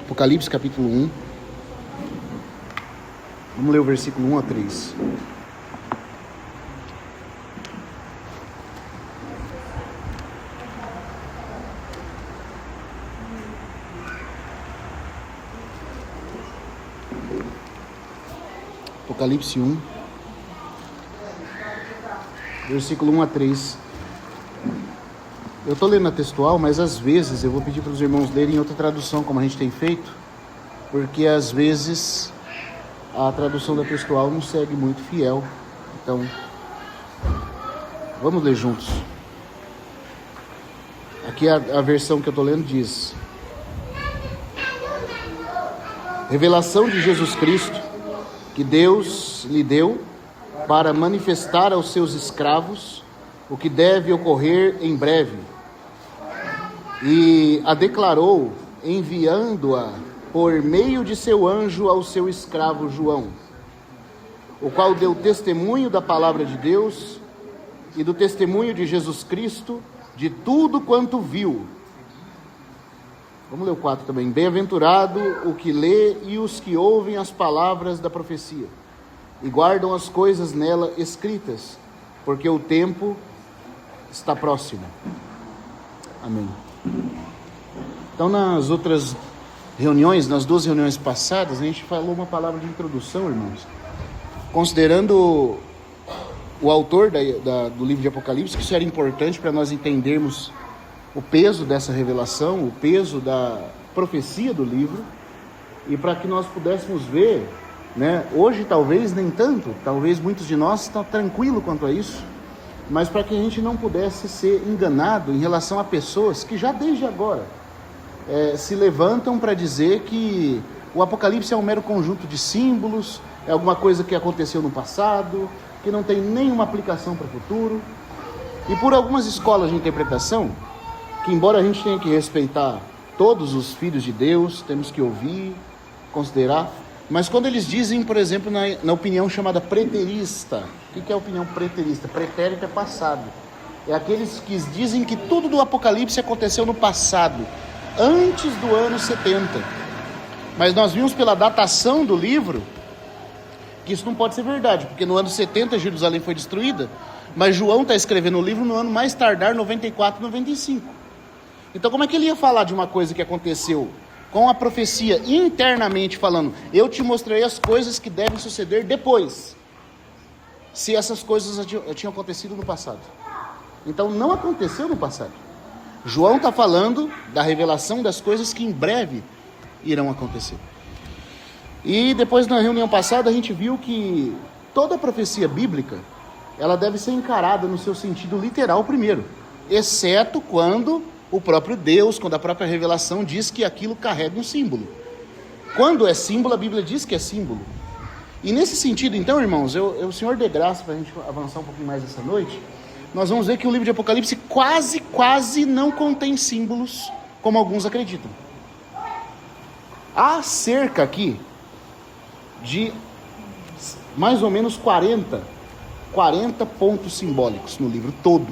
Apocalipse capítulo 1. Vamos ler o versículo 1 a 3. Apocalipse 1, versículo 1 a 3. Eu estou lendo a textual, mas às vezes eu vou pedir para os irmãos lerem em outra tradução, como a gente tem feito, porque às vezes a tradução da textual não segue muito fiel. Então, vamos ler juntos. Aqui a versão que eu estou lendo diz: revelação de Jesus Cristo, que Deus lhe deu para manifestar aos seus escravos o que deve ocorrer em breve, e a declarou enviando-a por meio de seu anjo ao seu escravo João, o qual deu testemunho da palavra de Deus e do testemunho de Jesus Cristo, de tudo quanto viu. Vamos ler o 4 também. Bem-aventurado o que lê e os que ouvem as palavras da profecia e guardam as coisas nela escritas, porque o tempo está próximo. Amém. Então, nas outras reuniões, nas 2 reuniões passadas, a gente falou uma palavra de introdução, irmãos, considerando o autor do livro de Apocalipse, que isso era importante para nós entendermos o peso dessa revelação, o peso da profecia do livro, e para que nós pudéssemos ver, né, hoje talvez nem tanto, talvez muitos de nós estão tranquilos quanto a isso, mas para que a gente não pudesse ser enganado em relação a pessoas que já desde agora se levantam para dizer que o Apocalipse é um mero conjunto de símbolos, é alguma coisa que aconteceu no passado, que não tem nenhuma aplicação para o futuro. E por algumas escolas de interpretação, que embora a gente tenha que respeitar todos os filhos de Deus, temos que ouvir, considerar, mas quando eles dizem, por exemplo, na opinião chamada preterista, o que é a opinião preterista? Pretérito é passado. É aqueles que dizem que tudo do Apocalipse aconteceu no passado, antes do ano 70. Mas nós vimos pela datação do livro que isso não pode ser verdade, porque no ano 70 Jerusalém foi destruída, mas João está escrevendo o livro no ano mais tardar, 94, 95. Então como é que ele ia falar de uma coisa que aconteceu com a profecia internamente falando, eu te mostrei as coisas que devem suceder depois, se essas coisas tinham acontecido no passado? Então não aconteceu no passado. João está falando da revelação das coisas que em breve irão acontecer. E depois, na reunião passada, a gente viu que toda a profecia bíblica, ela deve ser encarada no seu sentido literal primeiro, exceto quando o próprio Deus, quando a própria revelação diz que aquilo carrega um símbolo. Quando é símbolo, a Bíblia diz que é símbolo. E nesse sentido, então, irmãos, o Senhor dê graça para a gente avançar um pouquinho mais essa noite, nós vamos ver que o livro de Apocalipse quase não contém símbolos, como alguns acreditam. Há cerca aqui de mais ou menos 40 pontos simbólicos no livro todo.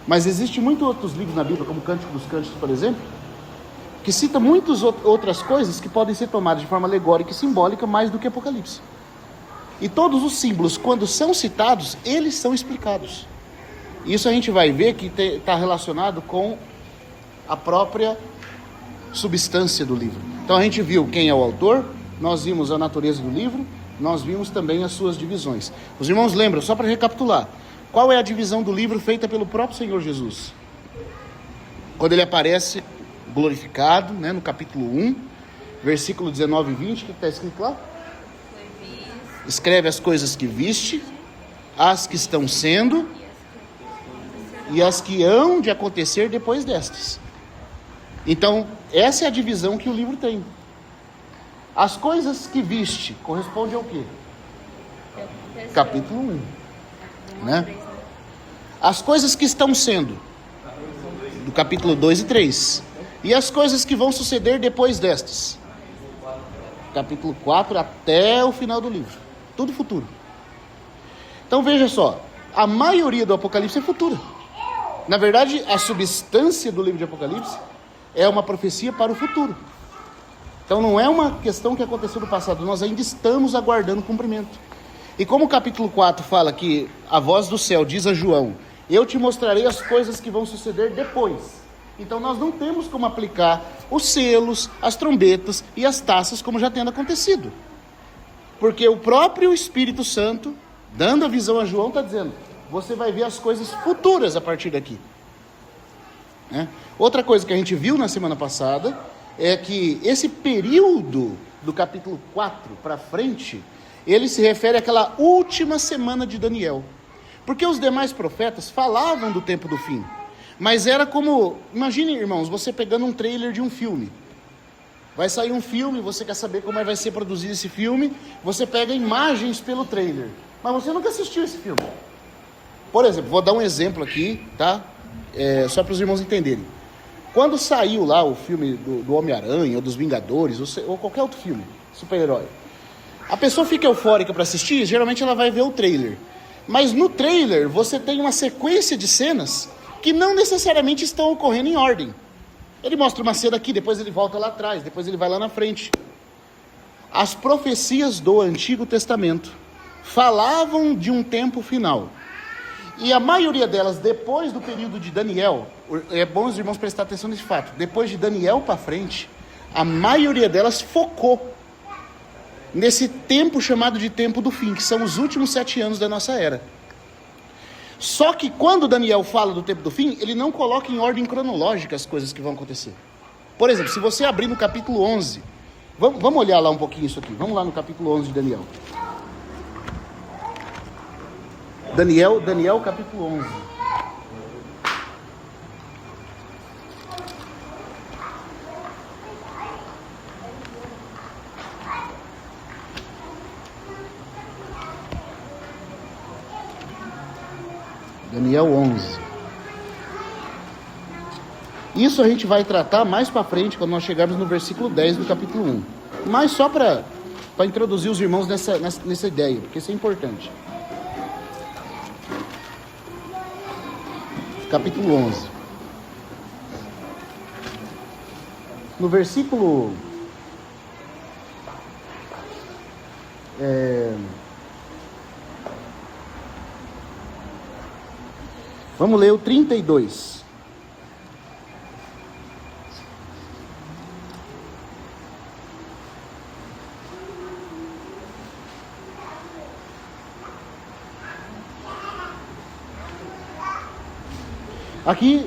Mas existem muitos outros livros na Bíblia, como Cântico dos Cânticos, por exemplo, que cita muitas outras coisas que podem ser tomadas de forma alegórica e simbólica mais do que Apocalipse. E todos os símbolos, quando são citados, eles são explicados. Isso a gente vai ver que está relacionado com a própria substância do livro. Então a gente viu quem é o autor, nós vimos a natureza do livro, nós vimos também as suas divisões. Os irmãos lembram, só para recapitular, qual é a divisão do livro feita pelo próprio Senhor Jesus? Quando ele aparece glorificado, né, no capítulo 1, versículo 19 e 20, o que está escrito lá? Escreve as coisas que viste, as que estão sendo e as que hão de acontecer depois destas. Então, essa é a divisão que o livro tem. As coisas que viste corresponde ao quê? Capítulo 1. Né? As coisas que estão sendo, do capítulo 2 e 3. E as coisas que vão suceder depois destas. Capítulo 4 até o final do livro. Tudo futuro. Então veja só, a maioria do Apocalipse é futura. Na verdade, a substância do livro de Apocalipse é uma profecia para o futuro. Então não é uma questão que aconteceu no passado, nós ainda estamos aguardando o cumprimento. E como o capítulo 4 fala que a voz do céu diz a João, eu te mostrarei as coisas que vão suceder depois. Então nós não temos como aplicar os selos, as trombetas e as taças como já tendo acontecido. Porque o próprio Espírito Santo, dando a visão a João, está dizendo, você vai ver as coisas futuras a partir daqui. Outra coisa que a gente viu na semana passada é que esse período do capítulo 4 para frente, ele se refere àquela última semana de Daniel. Porque os demais profetas falavam do tempo do fim. Mas era como, imagine, irmãos, você pegando um trailer de um filme. Vai sair um filme, você quer saber como vai ser produzido esse filme, você pega imagens pelo trailer. Mas você nunca assistiu esse filme. Por exemplo, vou dar um exemplo aqui, tá? Só para os irmãos entenderem. Quando saiu lá o filme do Homem-Aranha, ou dos Vingadores, ou qualquer outro filme, super-herói, a pessoa fica eufórica para assistir, geralmente ela vai ver o trailer. Mas no trailer você tem uma sequência de cenas que não necessariamente estão ocorrendo em ordem. Ele mostra uma cena aqui, depois ele volta lá atrás, depois ele vai lá na frente. As profecias do Antigo Testamento falavam de um tempo final. E a maioria delas, depois do período de Daniel, é bom os irmãos prestar atenção nesse fato, depois de Daniel para frente, a maioria delas focou nesse tempo chamado de tempo do fim, que são os últimos 7 anos da nossa era. Só que quando Daniel fala do tempo do fim, ele não coloca em ordem cronológica as coisas que vão acontecer. Por exemplo, se você abrir no capítulo 11, vamos olhar lá um pouquinho isso aqui, vamos lá no capítulo 11 de Daniel. Daniel capítulo 11. Daniel 11. Isso a gente vai tratar mais para frente, quando nós chegarmos no versículo 10 do capítulo 1. Mas só para introduzir os irmãos nessa ideia, porque isso é importante. Capítulo 11. No versículo... Vamos ler o 32. Aqui,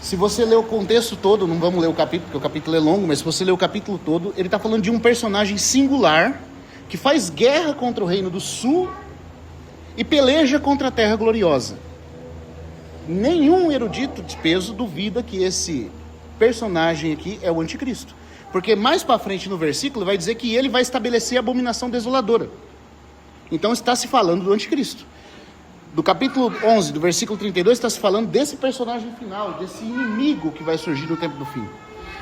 se você ler o contexto todo, não vamos ler o capítulo, porque o capítulo é longo, mas se você ler o capítulo todo, ele está falando de um personagem singular, que faz guerra contra o reino do sul, e peleja contra a terra gloriosa. Nenhum erudito de peso duvida que esse personagem aqui é o anticristo. Porque mais para frente no versículo vai dizer que ele vai estabelecer a abominação desoladora. Então está se falando do anticristo. Do capítulo 11, do versículo 32, está se falando desse personagem final, desse inimigo que vai surgir no tempo do fim.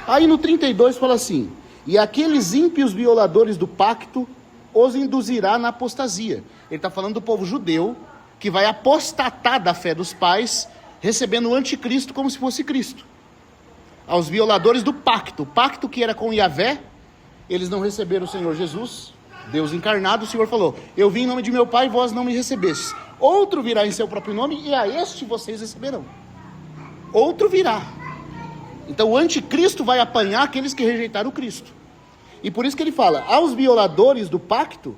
Aí no 32 fala assim, e aqueles ímpios violadores do pacto os induzirá na apostasia. Ele está falando do povo judeu, que vai apostatar da fé dos pais, recebendo o anticristo como se fosse Cristo. Aos violadores do pacto, o pacto que era com Yahvé, eles não receberam o Senhor Jesus, Deus encarnado. O Senhor falou, eu vim em nome de meu Pai, vós não me recebestes. Outro virá em seu próprio nome, e a este vocês receberão. Outro virá. Então o anticristo vai apanhar aqueles que rejeitaram o Cristo. E por isso que ele fala, aos violadores do pacto,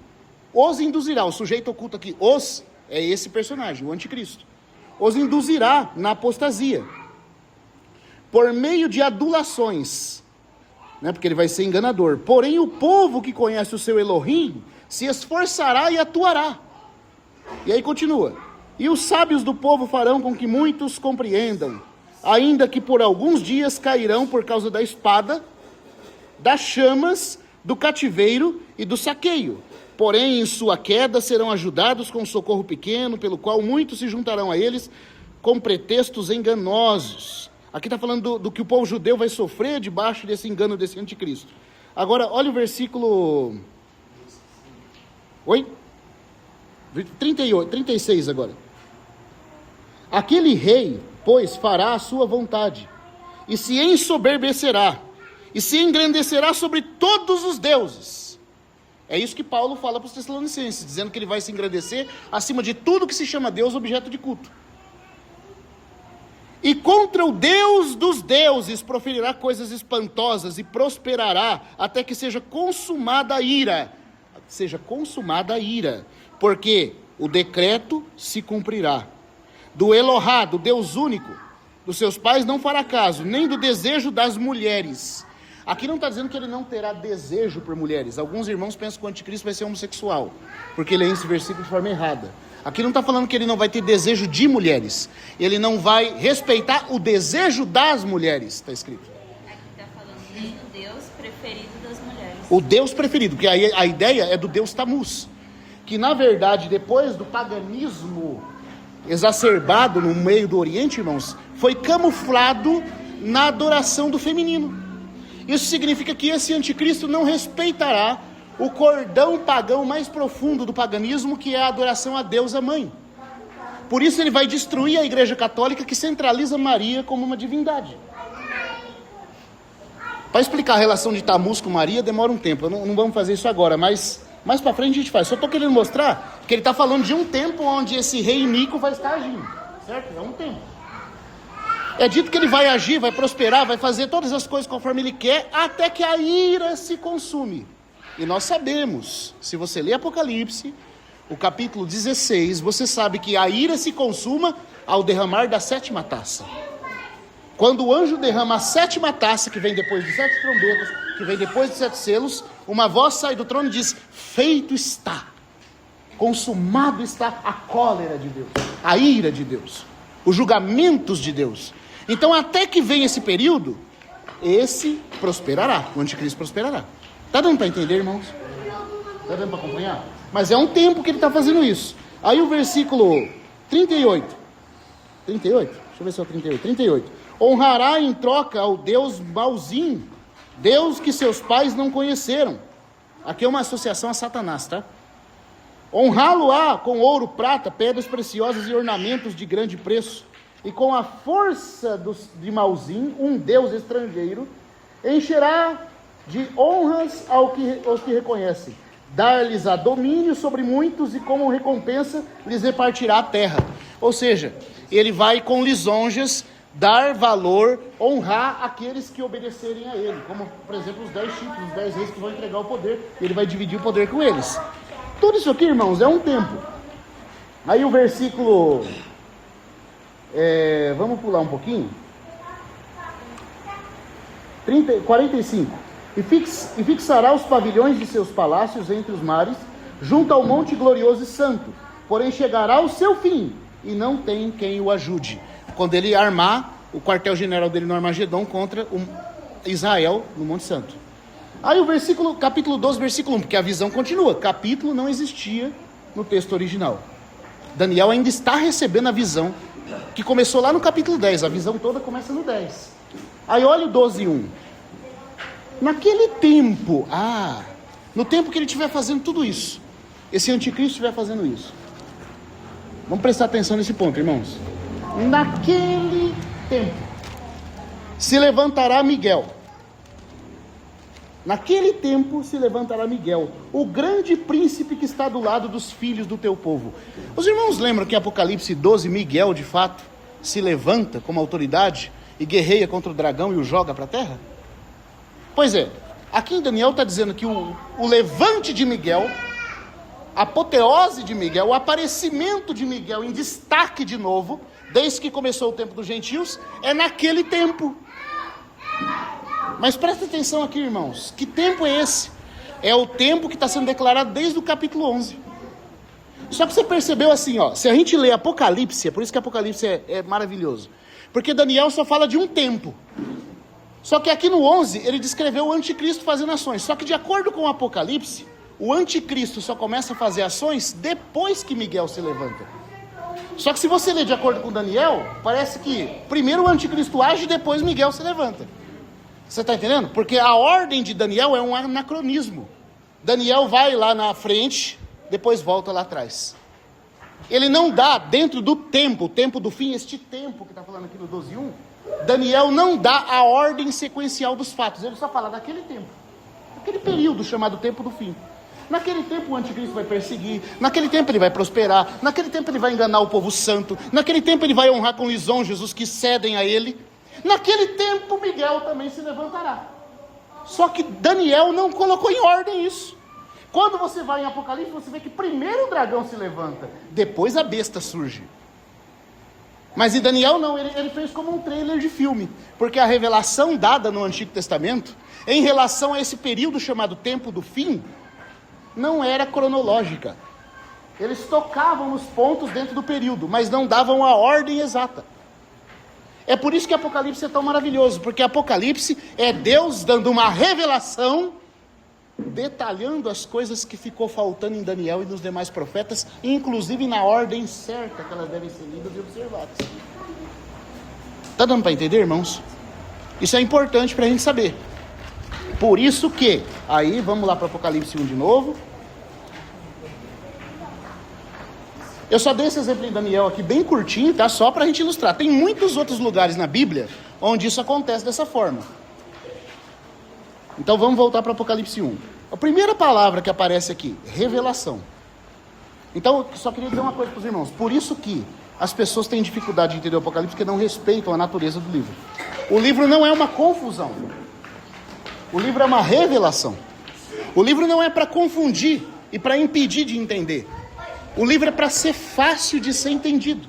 os induzirá. O sujeito oculto aqui, os, é esse personagem, o anticristo. Os induzirá na apostasia, por meio de adulações, né, porque ele vai ser enganador. Porém o povo que conhece o seu Elohim, se esforçará e atuará. E aí continua, e os sábios do povo farão com que muitos compreendam, ainda que por alguns dias cairão por causa da espada, das chamas, do cativeiro e do saqueio. Porém, em sua queda serão ajudados com um socorro pequeno, pelo qual muitos se juntarão a eles com pretextos enganosos. Aqui está falando do que o povo judeu vai sofrer debaixo desse engano desse anticristo. Agora, olha o versículo... Oi? 36 agora. Aquele rei, pois, fará a sua vontade, e se ensoberbecerá, e se engrandecerá sobre todos os deuses. É isso que Paulo fala para os Tessalonicenses, dizendo que ele vai se engrandecer acima de tudo que se chama Deus, objeto de culto. E contra o Deus dos deuses proferirá coisas espantosas e prosperará até que seja consumada a ira. Seja consumada a ira, porque o decreto se cumprirá. Do Elohá, do Deus único, dos seus pais não fará caso, nem do desejo das mulheres. Aqui não está dizendo que ele não terá desejo por mulheres. Alguns irmãos pensam que o anticristo vai ser homossexual, porque ele lê esse versículo de forma errada. Aqui não está falando que ele não vai ter desejo de mulheres. Ele não vai respeitar o desejo das mulheres, está escrito. Aqui está falando nem do Deus preferido das mulheres. O Deus preferido, porque a ideia é do Deus Tamuz, que na verdade, depois do paganismo exacerbado no meio do Oriente, irmãos, foi camuflado na adoração do feminino. Isso significa que esse anticristo não respeitará o cordão pagão mais profundo do paganismo, que é a adoração a Deus, a mãe. Por isso ele vai destruir a igreja católica, que centraliza Maria como uma divindade. Para explicar a relação de Tamuz com Maria demora um tempo, não vamos fazer isso agora, mas mais para frente a gente faz. Só estou querendo mostrar que ele está falando de um tempo onde esse rei Nico vai estar agindo, certo? É um tempo. É dito que ele vai agir, vai prosperar, vai fazer todas as coisas conforme ele quer, até que a ira se consume. E nós sabemos, se você ler Apocalipse, o capítulo 16, você sabe que a ira se consuma ao derramar da 7ª taça. Quando o anjo derrama a 7ª taça, que vem depois de 7 trombetas, que vem depois de 7 selos, uma voz sai do trono e diz: feito está, consumado está a cólera de Deus, a ira de Deus, os julgamentos de Deus. Então, até que vem esse período, esse prosperará, o anticristo prosperará. Está dando para entender, irmãos? Está dando para acompanhar? Mas é um tempo que ele está fazendo isso. Aí o versículo 38. 38? Deixa eu ver se é o 38. 38. Honrará em troca ao Deus Baal-zim, Deus que seus pais não conheceram. Aqui é uma associação a Satanás, tá? Honrá-lo-á com ouro, prata, pedras preciosas e ornamentos de grande preço. E com a força de Baal-zim, um Deus estrangeiro, encherá de honras aos que reconhecem. Dar-lhes-á domínio sobre muitos e como recompensa lhes repartirá a terra. Ou seja, ele vai com lisonjas dar valor, honrar aqueles que obedecerem a ele. Como, por exemplo, os 10 chifres, os 10 reis que vão entregar o poder. Ele vai dividir o poder com eles. Tudo isso aqui, irmãos, é um tempo. Aí o versículo... vamos pular um pouquinho. 45. E fixará os pavilhões de seus palácios entre os mares, junto ao monte glorioso e santo. Porém chegará o seu fim, e não tem quem o ajude. Quando ele armar o quartel-general dele no Armagedon contra Israel no Monte Santo. Aí o capítulo 12, versículo 1, porque a visão continua. Capítulo não existia no texto original. Daniel ainda está recebendo a visão, que começou lá no capítulo 10. A visão toda começa no 10. Aí olha o 12, 1. Naquele tempo, no tempo que ele estiver fazendo tudo isso, esse anticristo estiver fazendo isso. Vamos prestar atenção nesse ponto, irmãos. Naquele tempo, se levantará Miguel. Naquele tempo se levantará Miguel, o grande príncipe que está do lado dos filhos do teu povo. Os irmãos lembram que em Apocalipse 12, Miguel, de fato, se levanta como autoridade e guerreia contra o dragão e o joga para a terra? Pois é, aqui em Daniel está dizendo que o levante de Miguel, a apoteose de Miguel, o aparecimento de Miguel em destaque de novo, desde que começou o tempo dos gentios, é naquele tempo. Mas presta atenção aqui, irmãos, que tempo é esse? É o tempo que está sendo declarado desde o capítulo 11. Só que você percebeu assim, se a gente lê Apocalipse, é por isso que Apocalipse é maravilhoso, porque Daniel só fala de um tempo. Só que aqui no 11, ele descreveu o anticristo fazendo ações. Só que de acordo com o Apocalipse, o anticristo só começa a fazer ações depois que Miguel se levanta. Só que se você ler de acordo com Daniel, parece que primeiro o anticristo age e depois Miguel se levanta. Você está entendendo? Porque a ordem de Daniel é um anacronismo. Daniel vai lá na frente, depois volta lá atrás. Ele não dá dentro do tempo, o tempo do fim, este tempo que está falando aqui no 12:1, Daniel não dá a ordem sequencial dos fatos, ele só fala daquele tempo, aquele período chamado tempo do fim. Naquele tempo o anticristo vai perseguir, naquele tempo ele vai prosperar, naquele tempo ele vai enganar o povo santo, naquele tempo ele vai honrar com lisonjas os que cedem a ele, naquele tempo Miguel também se levantará. Só que Daniel não colocou em ordem isso. Quando você vai em Apocalipse, você vê que primeiro o dragão se levanta, depois a besta surge. Mas em Daniel não, ele fez como um trailer de filme, porque a revelação dada no Antigo Testamento, em relação a esse período chamado tempo do fim, não era cronológica. Eles tocavam nos pontos dentro do período, mas não davam a ordem exata. É por isso que Apocalipse é tão maravilhoso, porque Apocalipse é Deus dando uma revelação, detalhando as coisas que ficou faltando em Daniel e nos demais profetas, inclusive na ordem certa que elas devem ser lidas e observadas. Está dando para entender, irmãos? Isso é importante para a gente saber. Por isso que, aí vamos lá para Apocalipse 1 de novo. Eu só dei esse exemplo em Daniel aqui bem curtinho, tá? Só para a gente ilustrar. Tem muitos outros lugares na Bíblia onde isso acontece dessa forma. Então vamos voltar para Apocalipse 1. A primeira palavra que aparece aqui, revelação. Então eu só queria dizer uma coisa para os irmãos. Por isso que as pessoas têm dificuldade de entender o Apocalipse, porque não respeitam a natureza do livro. O livro não é uma confusão. O livro é uma revelação. O livro não é para confundir e para impedir de entender. O livro é para ser fácil de ser entendido.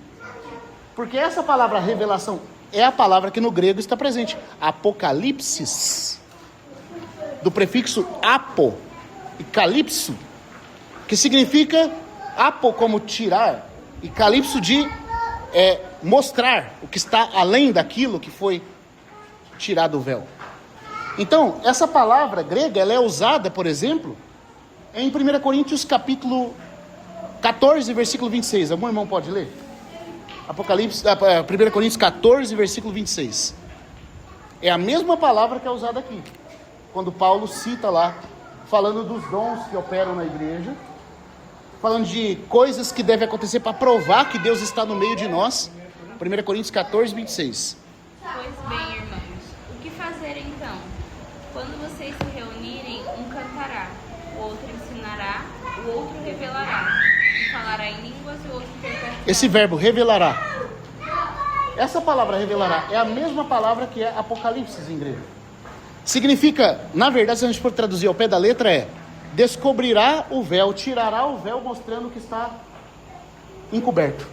Porque essa palavra revelação é a palavra que no grego está presente. Apocalipsis. Do prefixo apo e calipso. Que significa apo como tirar. E calipso de mostrar o que está além daquilo que foi tirado o véu. Então, essa palavra grega, ela é usada, por exemplo, em 1 Coríntios capítulo 14, versículo 26. Algum irmão pode ler? 1 Coríntios 14, versículo 26. É a mesma palavra que é usada aqui. Quando Paulo cita lá, falando dos dons que operam na igreja, falando de coisas que devem acontecer para provar que Deus está no meio de nós. 1 Coríntios 14, 26. Pois bem, irmãos, o que fazer então? Quando vocês se reunirem, um cantará, o outro ensinará, o outro revelará, e falará em línguas e o outro interpretará. Esse verbo revelará, essa palavra revelará é a mesma palavra que é Apocalipse em grego. Significa, na verdade, se a gente for traduzir ao pé da letra, descobrirá o véu, tirará o véu, mostrando que está encoberto.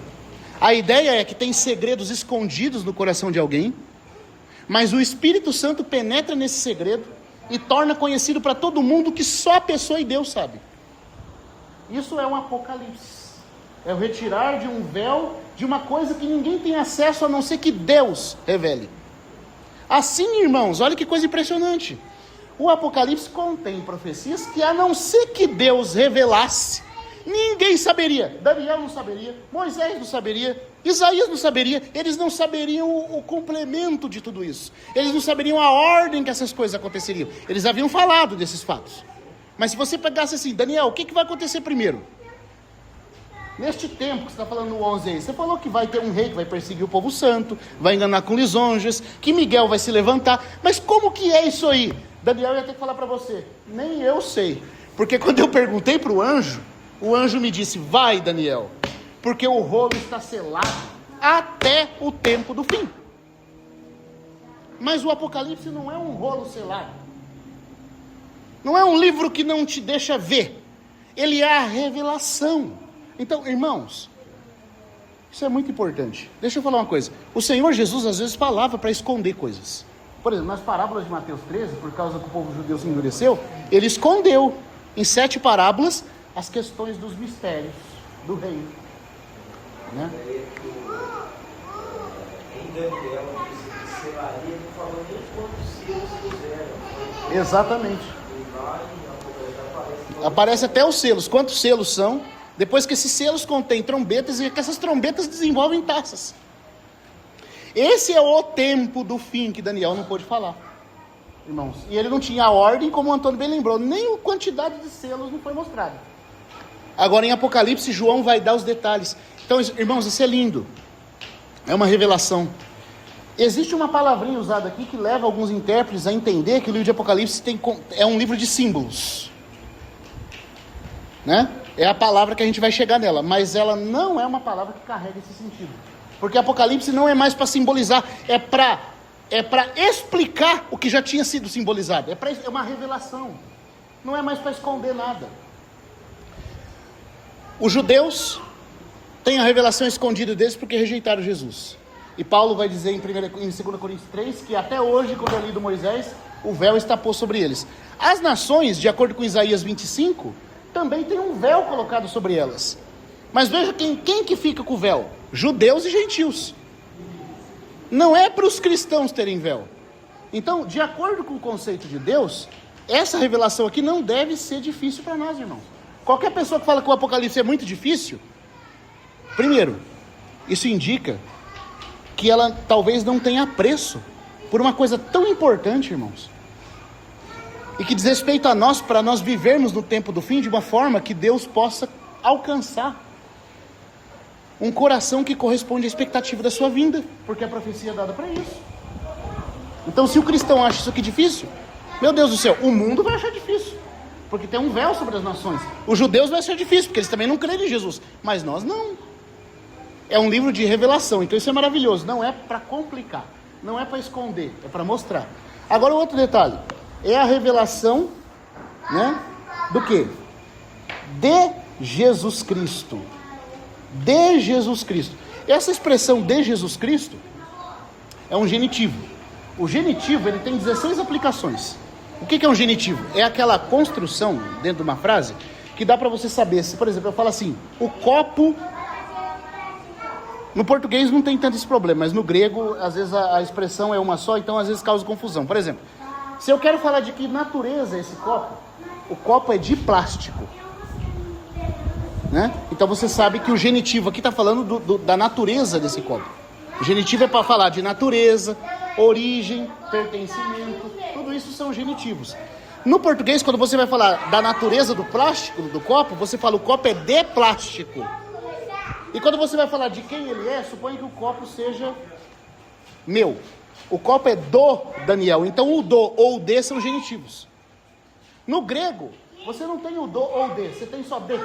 A ideia é que tem segredos escondidos no coração de alguém, mas o Espírito Santo penetra nesse segredo e torna conhecido para todo mundo que só a pessoa e Deus sabe. Isso é um apocalipse. É o retirar de um véu, de uma coisa que ninguém tem acesso a não ser que Deus revele. Assim, irmãos, olha que coisa impressionante. O Apocalipse contém profecias que, a não ser que Deus revelasse, ninguém saberia. Daniel não saberia, Moisés não saberia, Isaías não saberia. Eles não saberiam o complemento de tudo isso. Eles não saberiam a ordem que essas coisas aconteceriam. Eles haviam falado desses fatos. Mas se você pegasse assim, Daniel, o que vai acontecer primeiro? Neste tempo que você está falando no 11 aí, você falou que vai ter um rei que vai perseguir o povo santo, vai enganar com lisonjas, que Miguel vai se levantar. Mas como que é isso aí? Daniel ia ter que falar para você, nem eu sei. Porque quando eu perguntei para o anjo me disse, vai Daniel, porque o rolo está selado até o tempo do fim. Mas o Apocalipse não é um rolo selado. Não é um livro que não te deixa ver. Ele é a revelação. Então, irmãos, isso é muito importante. Deixa eu falar uma coisa. O Senhor Jesus às vezes falava para esconder coisas. Por exemplo, nas parábolas de Mateus 13, por causa que o povo judeu se endureceu, ele escondeu em 7 parábolas as questões dos mistérios do reino. Né? Em Daniel disse que selaria, não falou nem quantos selos fizeram. Exatamente. Aparece até os selos. Quantos selos são? Depois que esses selos contêm trombetas e que essas trombetas desenvolvem taças. Esse é o tempo do fim que Daniel não pôde falar, irmãos. E ele não tinha a ordem, como o Antônio bem lembrou, nem a quantidade de selos não foi mostrada. Agora em Apocalipse, João vai dar os detalhes. Então, irmãos, isso é lindo. É uma revelação. Existe uma palavrinha usada aqui que leva alguns intérpretes a entender que o livro de Apocalipse é um livro de símbolos, né? É a palavra que a gente vai chegar nela, mas ela não é uma palavra que carrega esse sentido, porque Apocalipse não é mais para simbolizar, é para explicar o que já tinha sido simbolizado, é uma revelação, não é mais para esconder nada. Os judeus têm a revelação escondida deles porque rejeitaram Jesus. E Paulo vai dizer em 2 Coríntios 3 que até hoje, quando é lido Moisés, o véu está posto sobre eles. As nações, de acordo com Isaías 25, também tem um véu colocado sobre elas. Mas veja quem que fica com o véu? Judeus e gentios. Não é para os cristãos terem véu. Então, de acordo com o conceito de Deus, essa revelação aqui não deve ser difícil para nós, irmãos. Qualquer pessoa que fala que o Apocalipse é muito difícil, primeiro, isso indica que ela talvez não tenha apreço por uma coisa tão importante, irmãos, e que diz respeito a nós, para nós vivermos no tempo do fim de uma forma que Deus possa alcançar um coração que corresponde à expectativa da sua vinda, porque a profecia é dada para isso. Então, se o cristão acha isso aqui difícil, meu Deus do céu, o mundo vai achar difícil, porque tem um véu sobre as nações. Os judeus vai achar difícil, porque eles também não creem em Jesus, mas nós não. É um livro de revelação, então isso é maravilhoso. Não é para complicar, não é para esconder, é para mostrar. Agora, outro detalhe, é a revelação, né, do quê? De Jesus Cristo. De Jesus Cristo. Essa expressão de Jesus Cristo é um genitivo. O genitivo, ele tem 16 aplicações. O que é um genitivo? É aquela construção dentro de uma frase que dá para você saber. Se, por exemplo, eu falo assim, o copo... No português não tem tanto esse problema, mas no grego, às vezes a expressão é uma só, então às vezes causa confusão. Por exemplo, se eu quero falar de que natureza é esse copo, o copo é de plástico, né? Então você sabe que o genitivo aqui está falando da natureza desse copo. O genitivo é para falar de natureza, origem, pertencimento, tudo isso são genitivos. No português, quando você vai falar da natureza do plástico, do copo, você fala o copo é de plástico. E quando você vai falar de quem ele é, suponha que o copo seja meu. O copo é do Daniel. Então o do ou o de são genitivos. No grego, você não tem o do ou o de, você tem só de.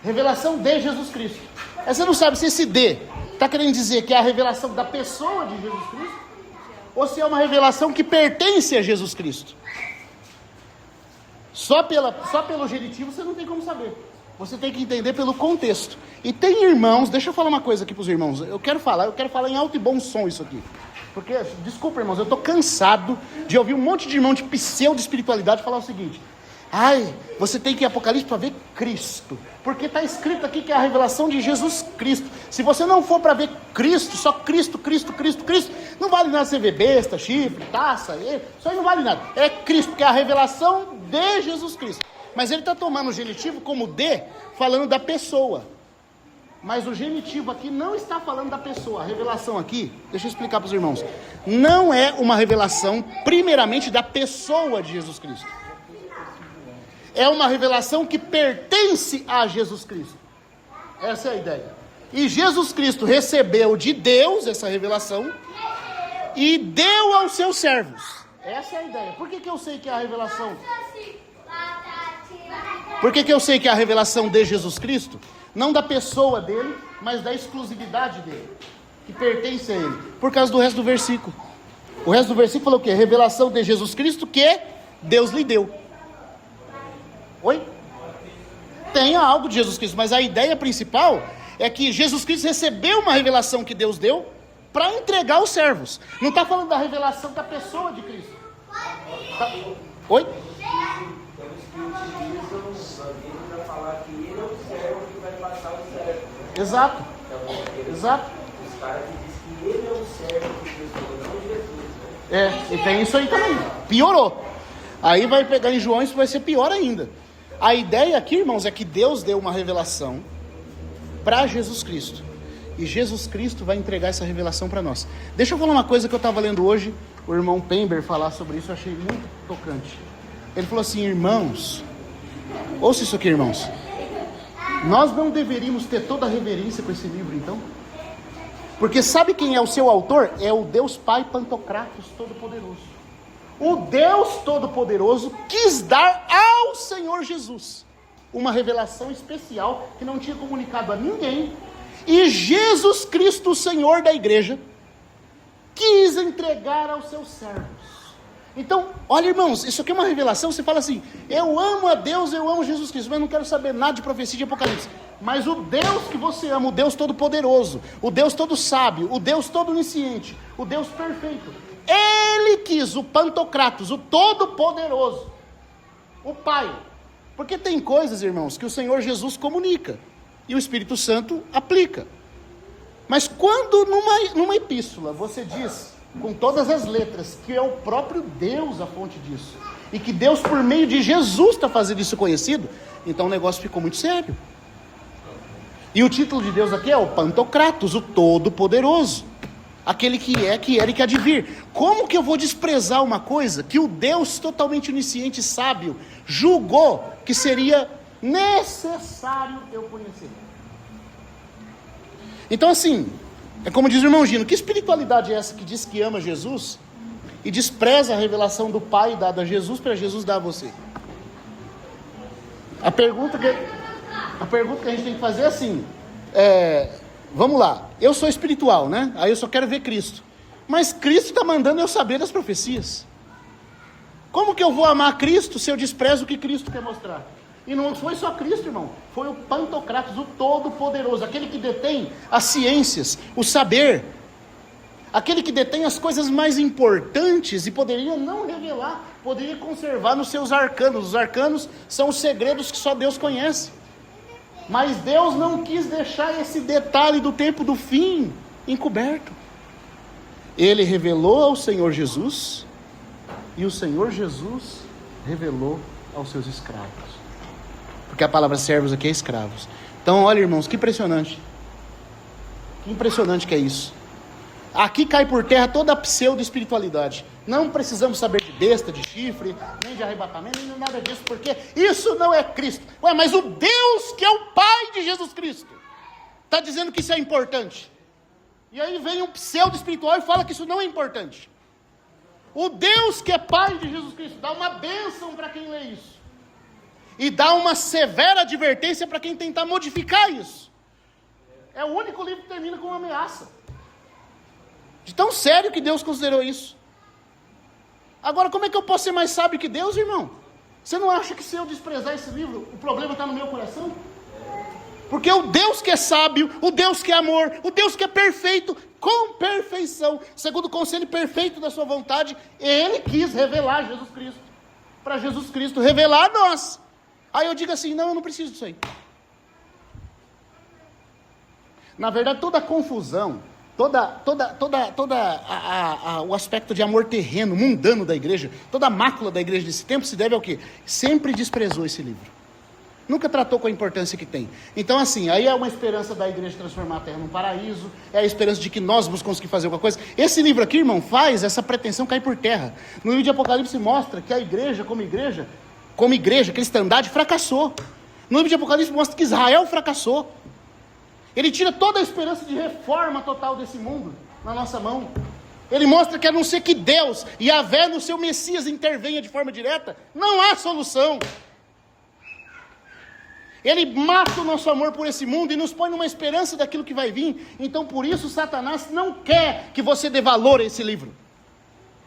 Revelação de Jesus Cristo. Aí você não sabe se esse de está querendo dizer que é a revelação da pessoa de Jesus Cristo, ou se é uma revelação que pertence a Jesus Cristo. Só pelo genitivo você não tem como saber. Você tem que entender pelo contexto. E tem irmãos, deixa eu falar uma coisa aqui para os irmãos. Eu quero falar em alto e bom som isso aqui. Porque, desculpa irmãos, eu estou cansado de ouvir um monte de irmão de pseudo-espiritualidade falar o seguinte: ai, você tem que ir em Apocalipse para ver Cristo, porque está escrito aqui que é a revelação de Jesus Cristo. Se você não for para ver Cristo, só Cristo, não vale nada você ver besta, chifre, taça, isso aí não vale nada. É Cristo, porque é a revelação de Jesus Cristo. Mas ele está tomando o genitivo como de, falando da pessoa. Mas o genitivo aqui não está falando da pessoa. A revelação aqui, deixa eu explicar para os irmãos, não é uma revelação primeiramente da pessoa de Jesus Cristo. É uma revelação que pertence a Jesus Cristo. Essa é a ideia. E Jesus Cristo recebeu de Deus essa revelação e deu aos seus servos. Essa é a ideia. Por que eu sei que é a revelação? Por que eu sei que é a revelação de Jesus Cristo? Não da pessoa dele, mas da exclusividade dele, que pertence a ele. Por causa do resto do versículo. O resto do versículo falou o quê? Revelação de Jesus Cristo que Deus lhe deu. Oi? Tem algo de Jesus Cristo, mas a ideia principal é que Jesus Cristo recebeu uma revelação que Deus deu para entregar aos servos. Não está falando da revelação da pessoa de Cristo. Tá? Oi? Exato. Exato. Os caras que dizem que ele é o servo de Jesus, não Jesus. E tem isso aí também. Piorou. Aí vai pegar em João, isso vai ser pior ainda. A ideia aqui, irmãos, é que Deus deu uma revelação para Jesus Cristo. E Jesus Cristo vai entregar essa revelação para nós. Deixa eu falar uma coisa que eu estava lendo hoje, o irmão Pember falar sobre isso, eu achei muito tocante. Ele falou assim: irmãos, ouça isso aqui, irmãos. Nós não deveríamos ter toda a reverência com esse livro, então? Porque sabe quem é o seu autor? É o Deus Pai Pantocratos Todo-Poderoso. O Deus Todo-Poderoso quis dar ao Senhor Jesus uma revelação especial que não tinha comunicado a ninguém. E Jesus Cristo, o Senhor da igreja, quis entregar aos seus servos. Então, olha, irmãos, isso aqui é uma revelação. Você fala assim: eu amo a Deus, eu amo Jesus Cristo, mas não quero saber nada de profecia de Apocalipse. Mas o Deus que você ama, o Deus Todo-Poderoso, o Deus Todo Sábio, o Deus Todo Onisciente, o Deus Perfeito, Ele quis, o Pantocratos, o Todo-Poderoso, o Pai. Porque tem coisas, irmãos, que o Senhor Jesus comunica e o Espírito Santo aplica. Mas quando numa epístola você diz com todas as letras que é o próprio Deus a fonte disso, e que Deus por meio de Jesus está fazendo isso conhecido, então o negócio ficou muito sério. E o título de Deus aqui é o Pantocratos, o Todo-Poderoso, aquele que é, que era e que há de vir. Como que eu vou desprezar uma coisa que o Deus totalmente onisciente e sábio julgou que seria necessário eu conhecer? Então assim, é como diz o irmão Gino: que espiritualidade é essa que diz que ama Jesus e despreza a revelação do Pai dada a Jesus para Jesus dar a você? A pergunta que a gente tem que fazer é assim: vamos lá, eu sou espiritual, né? Aí eu só quero ver Cristo. Mas Cristo está mandando eu saber das profecias. Como que eu vou amar Cristo se eu desprezo o que Cristo quer mostrar? E não foi só Cristo, irmão. Foi o Pantocratos, o Todo-Poderoso, aquele que detém as ciências, o saber, aquele que detém as coisas mais importantes e poderia não revelar, poderia conservar nos seus arcanos. Os arcanos são os segredos que só Deus conhece. Mas Deus não quis deixar esse detalhe do tempo do fim encoberto. Ele revelou ao Senhor Jesus, e o Senhor Jesus revelou aos seus escravos. Porque a palavra servos aqui é escravos. Então, olha, irmãos, que impressionante. Que impressionante que é isso. Aqui cai por terra toda a pseudo-espiritualidade. Não precisamos saber de besta, de chifre, nem de arrebatamento, nem nada disso, porque isso não é Cristo. Ué, mas o Deus que é o Pai de Jesus Cristo está dizendo que isso é importante. E aí vem um pseudo-espiritual e fala que isso não é importante. O Deus que é Pai de Jesus Cristo dá uma bênção para quem lê isso. E dá uma severa advertência para quem tentar modificar isso. É o único livro que termina com uma ameaça. De tão sério que Deus considerou isso. Agora, como é que eu posso ser mais sábio que Deus, irmão? Você não acha que se eu desprezar esse livro, o problema está no meu coração? Porque o Deus que é sábio, o Deus que é amor, o Deus que é perfeito, com perfeição, segundo o conselho perfeito da sua vontade, Ele quis revelar Jesus Cristo. Para Jesus Cristo revelar a nós. Aí eu digo assim: não, eu não preciso disso aí. Na verdade, toda a confusão, o aspecto de amor terreno, mundano da igreja, toda a mácula da igreja desse tempo se deve ao quê? Sempre desprezou esse livro. Nunca tratou com a importância que tem. Então assim, aí é uma esperança da igreja transformar a terra num paraíso, é a esperança de que nós vamos conseguir fazer alguma coisa. Esse livro aqui, irmão, faz essa pretensão cair por terra. No livro de Apocalipse mostra que a igreja, como igreja, cristandade, fracassou. No livro de Apocalipse mostra que Israel fracassou. Ele tira toda a esperança de reforma total desse mundo na nossa mão. Ele mostra que a não ser que Deus, Yahvé no seu Messias, intervenha de forma direta, não há solução. Ele mata o nosso amor por esse mundo e nos põe numa esperança daquilo que vai vir. Então por isso Satanás não quer que você dê valor a esse livro.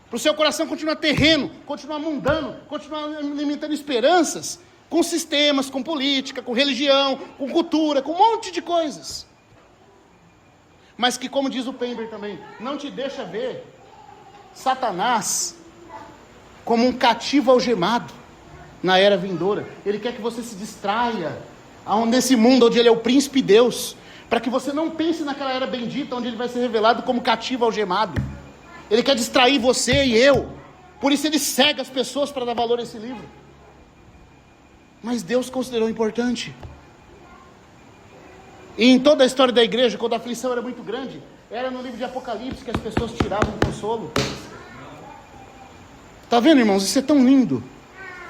Para o seu coração continuar terreno, continuar mundano, continuar alimentando esperanças com sistemas, com política, com religião, com cultura, com um monte de coisas. Mas que, como diz o Pember também, não te deixa ver Satanás como um cativo algemado na era vindoura. Ele quer que você se distraia nesse mundo onde ele é o príncipe Deus, para que você não pense naquela era bendita onde ele vai ser revelado como cativo algemado. Ele quer distrair você e eu. Por isso ele cega as pessoas para dar valor a esse livro. Mas Deus considerou importante. E em toda a história da igreja, quando a aflição era muito grande, era no livro de Apocalipse que as pessoas tiravam o consolo. Está vendo, irmãos? Isso é tão lindo.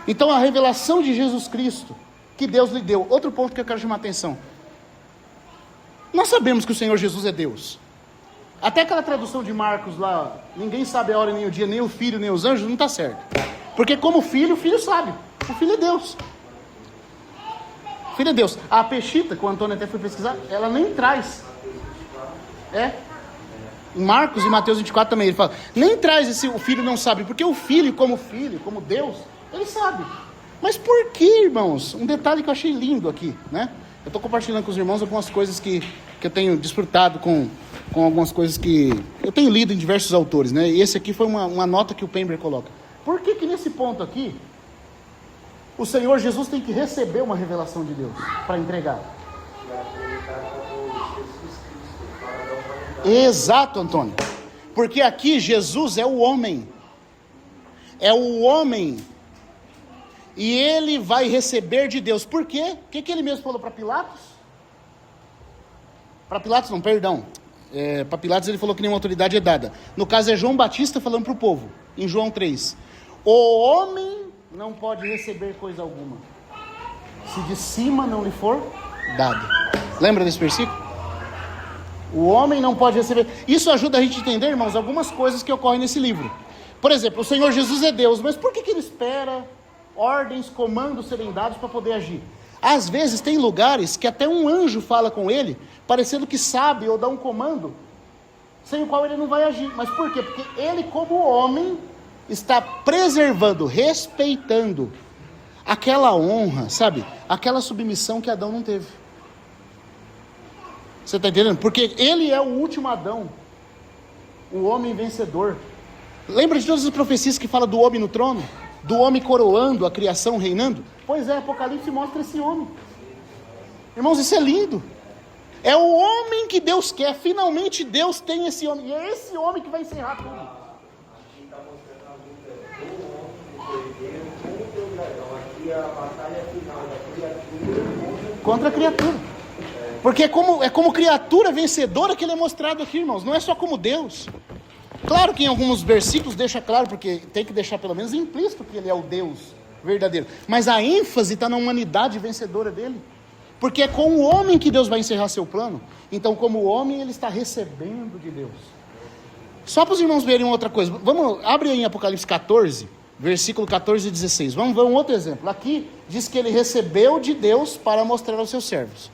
Então a revelação de Jesus Cristo que Deus lhe deu. Outro ponto que eu quero chamar a atenção. Nós sabemos que o Senhor Jesus é Deus. Até aquela tradução de Marcos lá, ninguém sabe a hora nem o dia, nem o filho, nem os anjos, não está certo. Porque como filho, o filho sabe. O filho é Deus. O filho é Deus. A Peshita, que o Antônio até foi pesquisar, ela nem traz. Em Marcos e Mateus 24 também, ele fala, nem traz esse, o filho não sabe. Porque o filho, como Deus, ele sabe. Mas por que, irmãos? Um detalhe que eu achei lindo aqui, né? Eu estou compartilhando com os irmãos algumas coisas que eu tenho desfrutado com algumas coisas que eu tenho lido em diversos autores, né? E esse aqui foi uma nota que o Pember coloca. Por que nesse ponto aqui, o Senhor Jesus tem que receber uma revelação de Deus para entregar? Exato, Antônio. Porque aqui Jesus é o homem. É o homem. E ele vai receber de Deus. Por quê? O que ele mesmo falou para Pilatos? Para Pilatos não, perdão. Para Pilatos ele falou que nenhuma autoridade é dada. No caso é João Batista falando para o povo. Em João 3. O homem não pode receber coisa alguma, se de cima não lhe for dado. Lembra desse versículo? O homem não pode receber. Isso ajuda a gente a entender, irmãos, algumas coisas que ocorrem nesse livro. Por exemplo, o Senhor Jesus é Deus, mas por que ele espera ordens, comandos serem dados para poder agir? Às vezes tem lugares que até um anjo fala com ele, parecendo que sabe ou dá um comando, sem o qual ele não vai agir. Mas por quê? Porque ele, como homem, está preservando, respeitando aquela honra, sabe? Aquela submissão que Adão não teve. Você está entendendo? Porque ele é o último Adão, o homem vencedor. Lembra de todas as profecias que falam do homem no trono? Do homem coroando a criação, reinando? Pois é, Apocalipse mostra esse homem. Irmãos, isso é lindo. É o homem que Deus quer. Finalmente Deus tem esse homem. E é esse homem que vai encerrar tudo. A batalha final da criatura contra a criatura. Porque é como criatura vencedora que ele é mostrado aqui, irmãos. Não é só como Deus. Claro que em alguns versículos deixa claro, porque tem que deixar pelo menos implícito que ele é o Deus verdadeiro. Mas a ênfase está na humanidade vencedora dele. Porque é com o homem que Deus vai encerrar seu plano. Então, como homem, ele está recebendo de Deus. Só para os irmãos verem outra coisa. Abre aí em Apocalipse 14. Versículo 14 e 16. Vamos ver um outro exemplo. Aqui diz que ele recebeu de Deus para mostrar aos seus servos.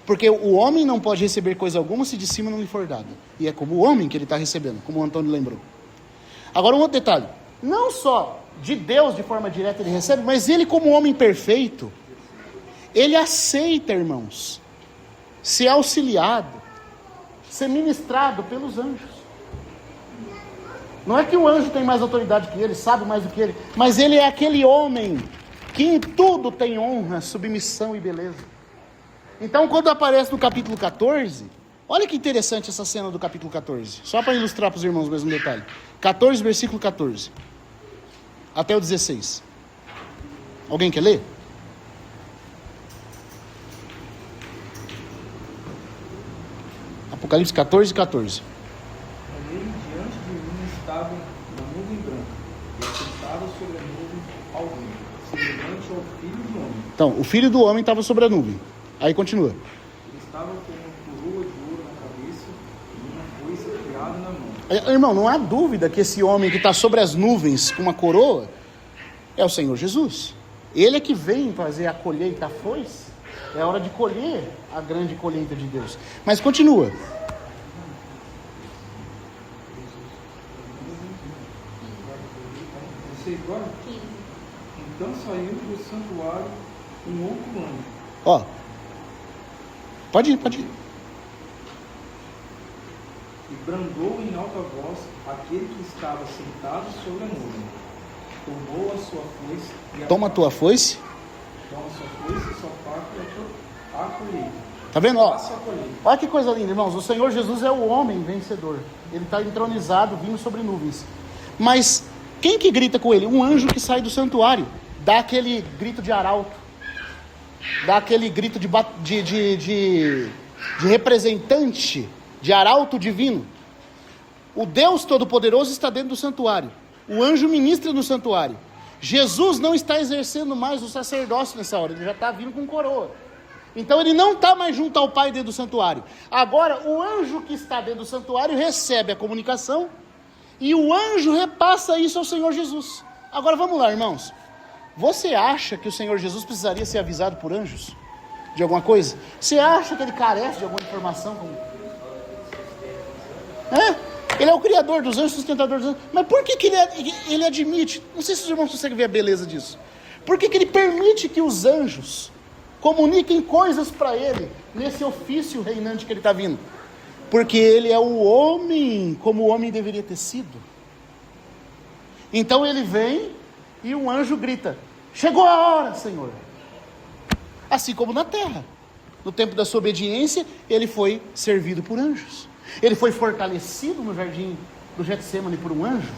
Porque o homem não pode receber coisa alguma se de cima não lhe for dado. E é como o homem que ele está recebendo, como o Antônio lembrou. Agora um outro detalhe. Não só de Deus de forma direta ele recebe, mas ele como homem perfeito, ele aceita, irmãos, ser auxiliado, ser ministrado pelos anjos. Não é que o anjo tem mais autoridade que ele, sabe mais do que ele, mas ele é aquele homem que em tudo tem honra, submissão e beleza. Então, quando aparece no capítulo 14, olha que interessante essa cena do capítulo 14, só para ilustrar para os irmãos mesmo um detalhe. 14, versículo 14, até o 16. Alguém quer ler? Apocalipse 14, 14. Na nuvem branca, e assentado sobre a nuvem alguém, semelhante ao filho do homem. Então, o filho do homem estava sobre a nuvem. Aí continua. Ele estava com uma coroa de ouro na cabeça e uma foice afiada na mão. Irmão, não há dúvida que esse homem que está sobre as nuvens com uma coroa é o Senhor Jesus. Ele é que vem fazer a colheita, a foice. É hora de colher a grande colheita de Deus. Mas continua. Então saiu do santuário um outro anjo. Ó, pode ir. E brandou em alta voz aquele que estava sentado sobre a nuvem. Tomou a sua foice. Toma a tua foice. Toma a sua foice e sua faca e a colheita. Tá vendo? Ó, olha que coisa linda, irmãos. O Senhor Jesus é o homem vencedor. Ele está entronizado, vindo sobre nuvens. Mas quem que grita com ele? Um anjo que sai do santuário. Dá aquele grito de arauto. Dá aquele grito de representante, de arauto divino. O Deus Todo-Poderoso está dentro do santuário. O anjo ministra no santuário. Jesus não está exercendo mais o sacerdócio nessa hora. Ele já está vindo com coroa. Então ele não está mais junto ao Pai dentro do santuário. Agora o anjo que está dentro do santuário recebe a comunicação e o anjo repassa isso ao Senhor Jesus. Agora vamos lá, irmãos. Você acha que o Senhor Jesus precisaria ser avisado por anjos de alguma coisa? Você acha que ele carece de alguma informação? Ele é o criador dos anjos, sustentador dos anjos. Mas por que ele admite? Não sei se os irmãos conseguem ver a beleza disso. Por que ele permite que os anjos comuniquem coisas para ele nesse ofício reinante que ele está vindo? Porque ele é o homem, como o homem deveria ter sido. Então ele vem e um anjo grita: chegou a hora, Senhor. Assim como na terra, no tempo da sua obediência, ele foi servido por anjos. Ele foi fortalecido no jardim do Getsêmani por um anjo.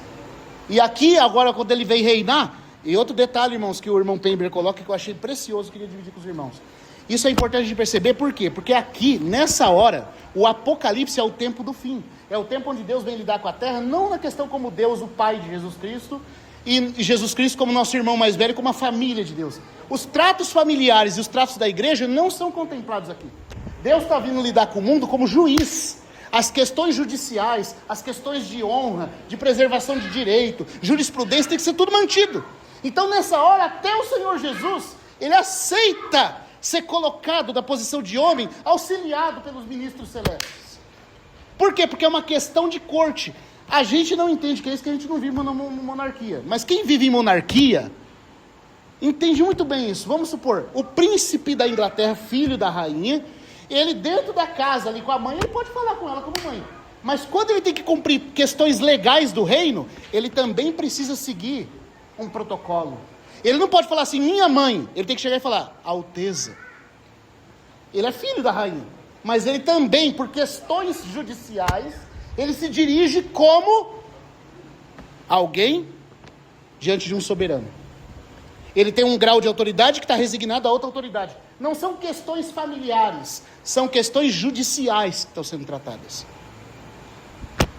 E aqui, agora, quando ele vem reinar, e outro detalhe, irmãos, que o irmão Pember coloca, que eu achei precioso, queria dividir com os irmãos. Isso é importante de perceber, por quê? Porque aqui, nessa hora, o Apocalipse é o tempo do fim. É o tempo onde Deus vem lidar com a terra, não na questão como Deus, o Pai de Jesus Cristo, e Jesus Cristo como nosso irmão mais velho, como a família de Deus. Os tratos familiares e os tratos da igreja não são contemplados aqui. Deus está vindo lidar com o mundo como juiz. As questões judiciais, as questões de honra, de preservação de direito, jurisprudência, tem que ser tudo mantido. Então nessa hora, até o Senhor Jesus, ele aceita ser colocado da posição de homem, auxiliado pelos ministros celestes. Por quê? Porque é uma questão de corte. A gente não entende que é isso, que a gente não vive numa monarquia. Mas quem vive em monarquia, entende muito bem isso. Vamos supor, o príncipe da Inglaterra, filho da rainha, ele dentro da casa ali com a mãe, ele pode falar com ela como mãe. Mas quando ele tem que cumprir questões legais do reino, ele também precisa seguir um protocolo. Ele não pode falar assim, minha mãe. Ele tem que chegar e falar, Alteza. Ele é filho da rainha. Mas ele também, por questões judiciais, ele se dirige como alguém diante de um soberano. Ele tem um grau de autoridade que está resignado a outra autoridade. Não são questões familiares, são questões judiciais que estão sendo tratadas.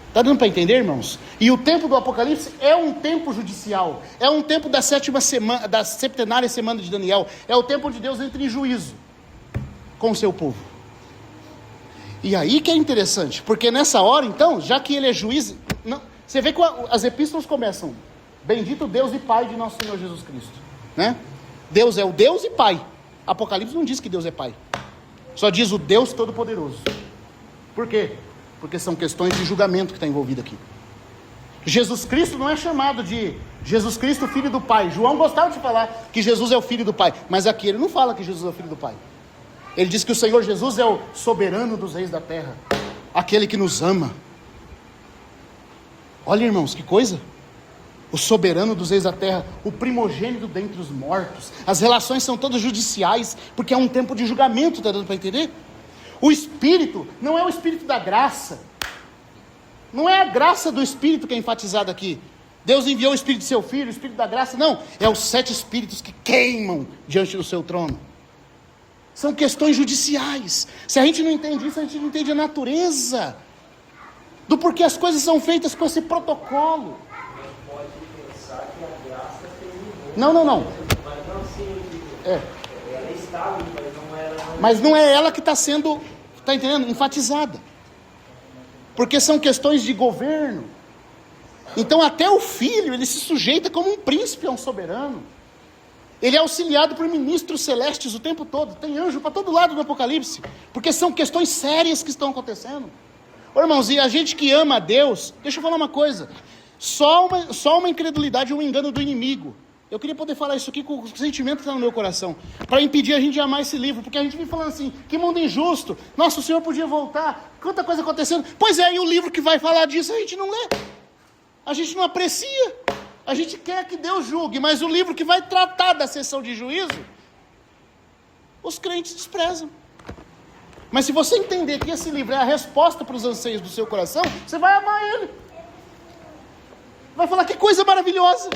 Está dando para entender, irmãos? E o tempo do Apocalipse é um tempo judicial, é um tempo da da septenária semana de Daniel, é o tempo onde Deus entra em juízo com o seu povo. E aí que é interessante, porque nessa hora, então, já que ele é juiz, não, você vê que as epístolas começam, bendito Deus e Pai de nosso Senhor Jesus Cristo, né? Deus é o Deus e Pai. Apocalipse não diz que Deus é Pai, só diz o Deus Todo-Poderoso. Por quê? Porque são questões de julgamento que está envolvido aqui. Jesus Cristo não é chamado de Jesus Cristo, filho do Pai. João gostava de falar que Jesus é o filho do Pai, mas aqui ele não fala que Jesus é o filho do Pai. Ele diz que o Senhor Jesus é o soberano dos reis da terra, aquele que nos ama. Olha, irmãos, que coisa! O soberano dos reis da terra, o primogênito dentre os mortos. As relações são todas judiciais, porque é um tempo de julgamento, está dando para entender? O Espírito não é o Espírito da graça. Não é a graça do Espírito que é enfatizada aqui. Deus enviou o Espírito de seu Filho, o Espírito da graça. Não, é os 7 Espíritos que queimam diante do seu trono. São questões judiciais. Se a gente não entende isso, a gente não entende a natureza do porquê as coisas são feitas com esse protocolo. Pode pensar que a graça terminou. Não. Mas não assim, ela estava, mas não era. Mas não é ela que está sendo, está entendendo? Enfatizada. Porque são questões de governo. Então até o filho, ele se sujeita como um príncipe a um soberano. Ele é auxiliado por ministros celestes o tempo todo. Tem anjo para todo lado no Apocalipse. Porque são questões sérias que estão acontecendo. Ô, irmãos, e a gente que ama a Deus, deixa eu falar uma coisa. Só uma incredulidade ou um engano do inimigo. Eu queria poder falar isso aqui com o sentimento que está no meu coração. Para impedir a gente de amar esse livro. Porque a gente vem falando assim, que mundo injusto. Nossa, o Senhor podia voltar. Quanta coisa acontecendo. Pois é, e o livro que vai falar disso a gente não lê. A gente não aprecia. A gente quer que Deus julgue, mas o livro que vai tratar da sessão de juízo, os crentes desprezam. Mas se você entender que esse livro é a resposta para os anseios do seu coração, você vai amar ele. Vai falar, que coisa maravilhosa.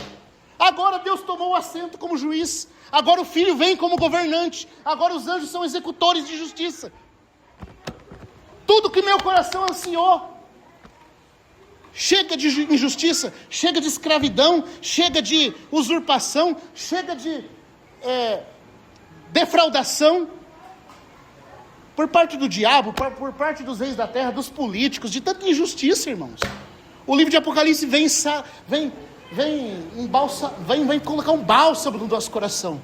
Agora Deus tomou o assento como juiz. Agora o Filho vem como governante. Agora os anjos são executores de justiça. Tudo que meu coração ansiou. Chega de injustiça, chega de escravidão, chega de usurpação, chega de defraudação. por parte do diabo, por parte dos reis da terra, dos políticos, de tanta injustiça, irmãos. O livro de Apocalipse vem colocar um bálsamo no nosso coração.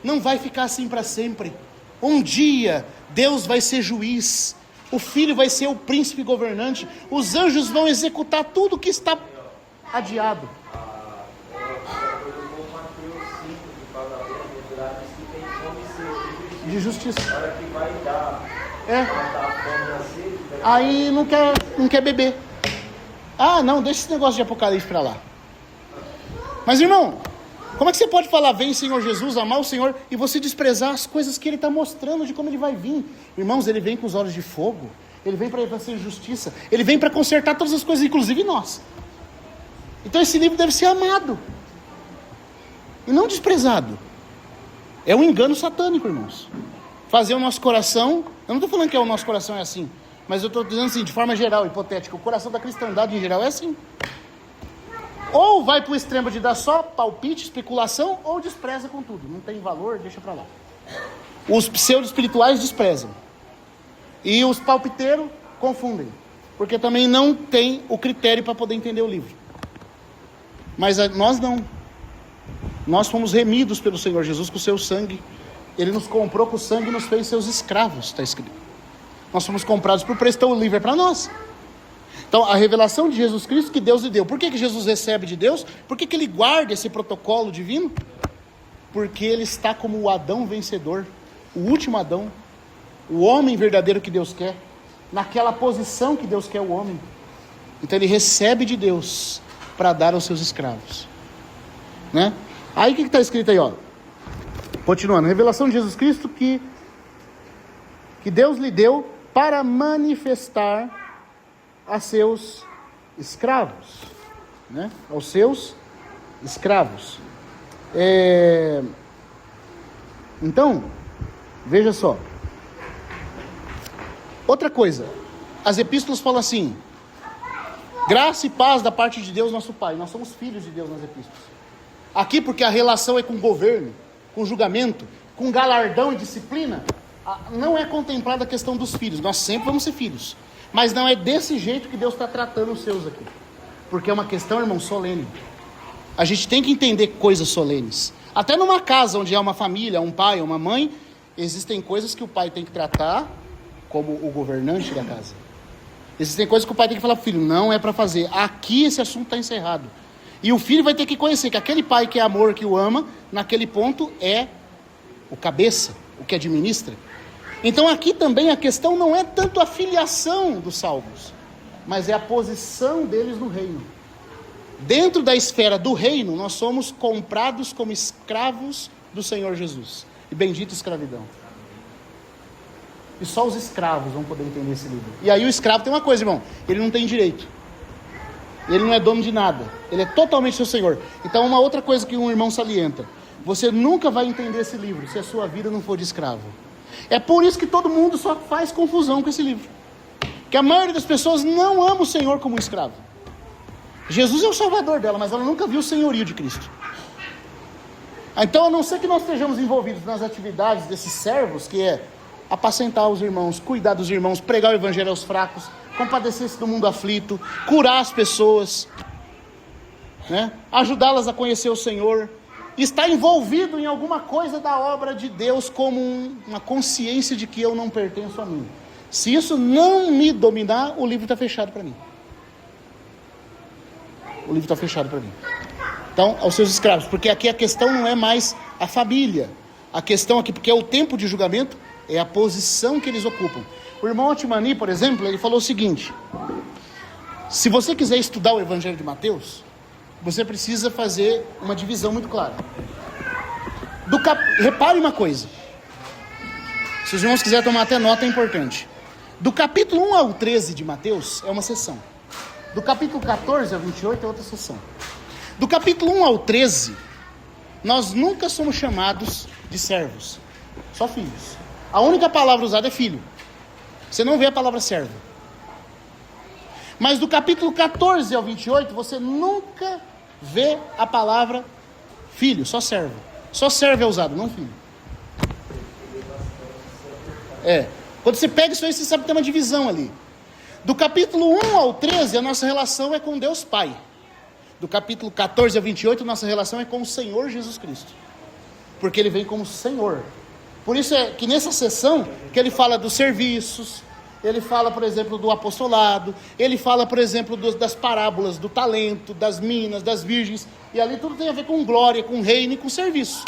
Não vai ficar assim para sempre. Um dia Deus vai ser juiz, o Filho vai ser o príncipe governante, os anjos vão executar tudo que está adiado. De justiça. Aí não quer beber. Ah, não, deixa esse negócio de Apocalipse para lá. Mas, irmão, como é que você pode falar, vem Senhor Jesus, amar o Senhor, e você desprezar as coisas que Ele está mostrando, de como Ele vai vir? Irmãos, Ele vem com os olhos de fogo, Ele vem para fazer justiça, Ele vem para consertar todas as coisas, inclusive nós. Então esse livro deve ser amado, e não desprezado. É um engano satânico, irmãos. Fazer o nosso coração, eu não estou falando que o nosso coração é assim, mas eu estou dizendo assim, de forma geral, hipotética, o coração da cristandade em geral é assim. Ou vai para o extremo de dar só palpite, especulação, ou despreza com tudo. Não tem valor, deixa para lá. Os pseudo-espirituais desprezam. E os palpiteiros confundem. Porque também não tem o critério para poder entender o livro. Mas nós não. Nós fomos remidos pelo Senhor Jesus com o seu sangue. Ele nos comprou com o sangue e nos fez seus escravos, está escrito. Nós fomos comprados por preço, então o livro é para nós. Então, a revelação de Jesus Cristo que Deus lhe deu. Por que Jesus recebe de Deus? Por que ele guarda esse protocolo divino? Porque ele está como o Adão vencedor, o último Adão, o homem verdadeiro que Deus quer, naquela posição que Deus quer o homem. Então, ele recebe de Deus para dar aos seus escravos. Né? Aí, o que está escrito aí? Ó? Continuando, revelação de Jesus Cristo que Deus lhe deu para manifestar a seus escravos, né? Aos seus escravos. Então, veja só. Outra coisa, as epístolas falam assim: graça e paz da parte de Deus, nosso Pai. Nós somos filhos de Deus nas epístolas. Aqui, porque a relação é com governo, com julgamento, com galardão e disciplina, não é contemplada a questão dos filhos. Nós sempre vamos ser filhos. Mas não é desse jeito que Deus está tratando os seus aqui. Porque é uma questão, irmão, solene. A gente tem que entender coisas solenes. Até numa casa onde há uma família, um pai, uma mãe, existem coisas que o pai tem que tratar como o governante da casa. Existem coisas que o pai tem que falar para o filho, não é para fazer. Aqui esse assunto está encerrado. E o filho vai ter que conhecer que aquele pai que é amor, que o ama, naquele ponto é o cabeça, o que administra. Então aqui também a questão não é tanto a filiação dos salvos, mas é a posição deles no reino. Dentro da esfera do reino, nós somos comprados como escravos do Senhor Jesus. E bendita escravidão. E só os escravos vão poder entender esse livro. E aí o escravo tem uma coisa, irmão, ele não tem direito. Ele não é dono de nada. Ele é totalmente seu senhor. Então uma outra coisa que um irmão salienta: você nunca vai entender esse livro se a sua vida não for de escravo. É por isso que todo mundo só faz confusão com esse livro. Que a maioria das pessoas não ama o Senhor como um escravo. Jesus é o salvador dela, mas ela nunca viu o senhorio de Cristo. Então, a não ser que nós estejamos envolvidos nas atividades desses servos, que é apacentar os irmãos, cuidar dos irmãos, pregar o evangelho aos fracos, compadecer-se do mundo aflito, curar as pessoas, né? Ajudá-las a conhecer o Senhor, está envolvido em alguma coisa da obra de Deus como uma consciência de que eu não pertenço a mim. Se isso não me dominar, o livro está fechado para mim. O livro está fechado para mim. Então, aos seus escravos, porque aqui a questão não é mais a família. A questão aqui, porque é o tempo de julgamento, é a posição que eles ocupam. O irmão Otimani, por exemplo, ele falou o seguinte: se você quiser estudar o Evangelho de Mateus, você precisa fazer uma divisão muito clara. Repare uma coisa. Se os irmãos quiserem tomar até nota, é importante. Do capítulo 1 ao 13 de Mateus é uma sessão. Do capítulo 14 ao 28 é outra sessão. Do capítulo 1 ao 13, nós nunca somos chamados de servos, só filhos. A única palavra usada é filho. Você não vê a palavra servo. Mas do capítulo 14 ao 28, você nunca vê a palavra filho, só servo. Só servo é usado, não filho. Quando você pega isso aí, você sabe que tem uma divisão ali. Do capítulo 1 ao 13, a nossa relação é com Deus Pai. Do capítulo 14 ao 28, a nossa relação é com o Senhor Jesus Cristo. Porque Ele vem como Senhor. Por isso é que nessa sessão, que Ele fala dos serviços, Ele fala, por exemplo, do apostolado, Ele fala, por exemplo, das parábolas, do talento, das minas, das virgens, e ali tudo tem a ver com glória, com reino e com serviço.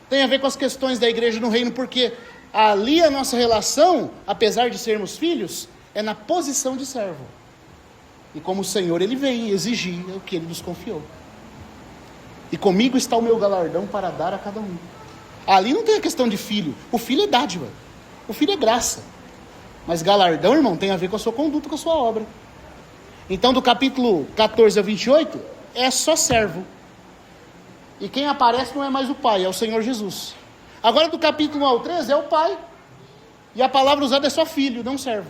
Tem a ver com as questões da igreja no reino, porque ali a nossa relação, apesar de sermos filhos, é na posição de servo. E como o Senhor, Ele vem exigir o que Ele nos confiou. E comigo está o meu galardão para dar a cada um. Ali não tem a questão de filho. O filho é dádiva. O filho é graça. Mas galardão, irmão, tem a ver com a sua conduta, com a sua obra. Então, do capítulo 14 ao 28, é só servo. E quem aparece não é mais o Pai, é o Senhor Jesus. Agora, do capítulo 1 ao 13, é o Pai. E a palavra usada é só filho, não servo.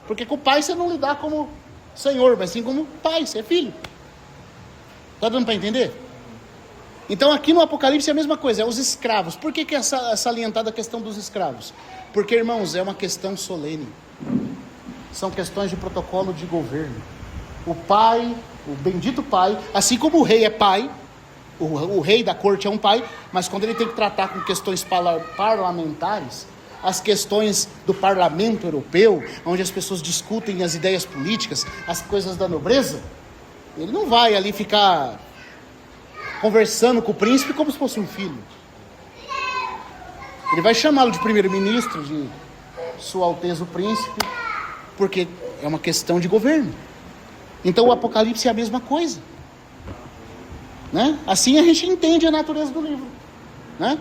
Porque com o Pai você não lidar como Senhor, mas sim como Pai, você é filho. Está dando para entender? Então, aqui no Apocalipse é a mesma coisa, é os escravos. Por que é salientada a questão dos escravos? Porque, irmãos, é uma questão solene. São questões de protocolo de governo. O pai, o bendito pai, assim como o rei é pai, o rei da corte é um pai, mas quando ele tem que tratar com questões parlamentares, as questões do parlamento europeu, onde as pessoas discutem as ideias políticas, as coisas da nobreza, ele não vai ali ficar conversando com o príncipe como se fosse um filho. Ele vai chamá-lo de primeiro-ministro, de Sua Alteza o Príncipe, porque é uma questão de governo. Então o Apocalipse é a mesma coisa, né? Assim a gente entende a natureza do livro, né?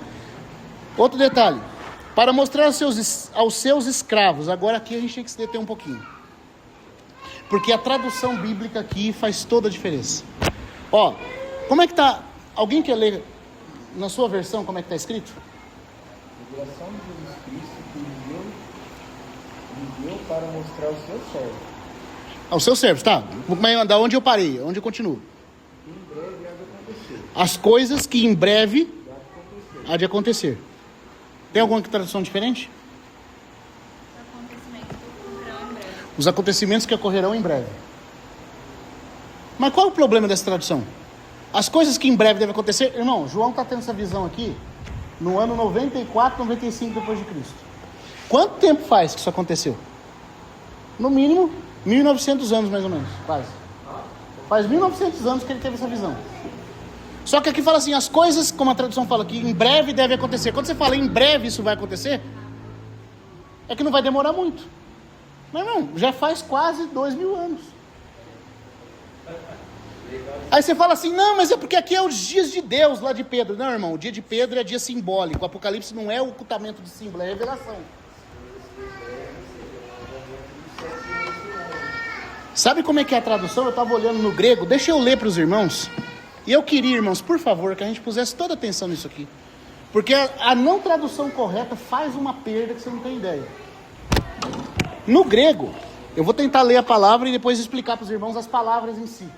Outro detalhe, para mostrar aos seus escravos, agora aqui a gente tem que se deter um pouquinho, porque a tradução bíblica aqui faz toda a diferença. Ó, como é que está? Alguém quer ler na sua versão como é que está escrito? Revelação de Jesus Cristo que enviou para mostrar aos seus servos. Aos seus servos, tá? Da onde eu parei, onde eu continuo? Que em breve há de acontecer. As coisas que em breve há de acontecer. Tem alguma tradução diferente? Os acontecimentos que ocorrerão em breve. Mas qual é o problema dessa tradução? As coisas que em breve devem acontecer, irmão, João está tendo essa visão aqui no ano 94, 95 depois de Cristo. Quanto tempo faz que isso aconteceu? No mínimo 1900 anos mais ou menos, quase. Faz 1900 anos que ele teve essa visão. Só que aqui fala assim, as coisas, como a tradução fala aqui, em breve deve acontecer. Quando você fala em breve isso vai acontecer, é que não vai demorar muito. Mas não, já faz quase 2000 anos. Aí você fala assim, não, mas é porque aqui é os dias de Deus lá de Pedro. Não, irmão, o dia de Pedro é dia simbólico. O Apocalipse não é o ocultamento de símbolo, é a revelação. Sabe como é que é a tradução? Eu estava olhando no grego, deixa eu ler para os irmãos. E eu queria, irmãos, por favor, que a gente pusesse toda a atenção nisso aqui. Porque a não tradução correta faz uma perda que você não tem ideia. No grego, eu vou tentar ler a palavra e depois explicar para os irmãos as palavras em si.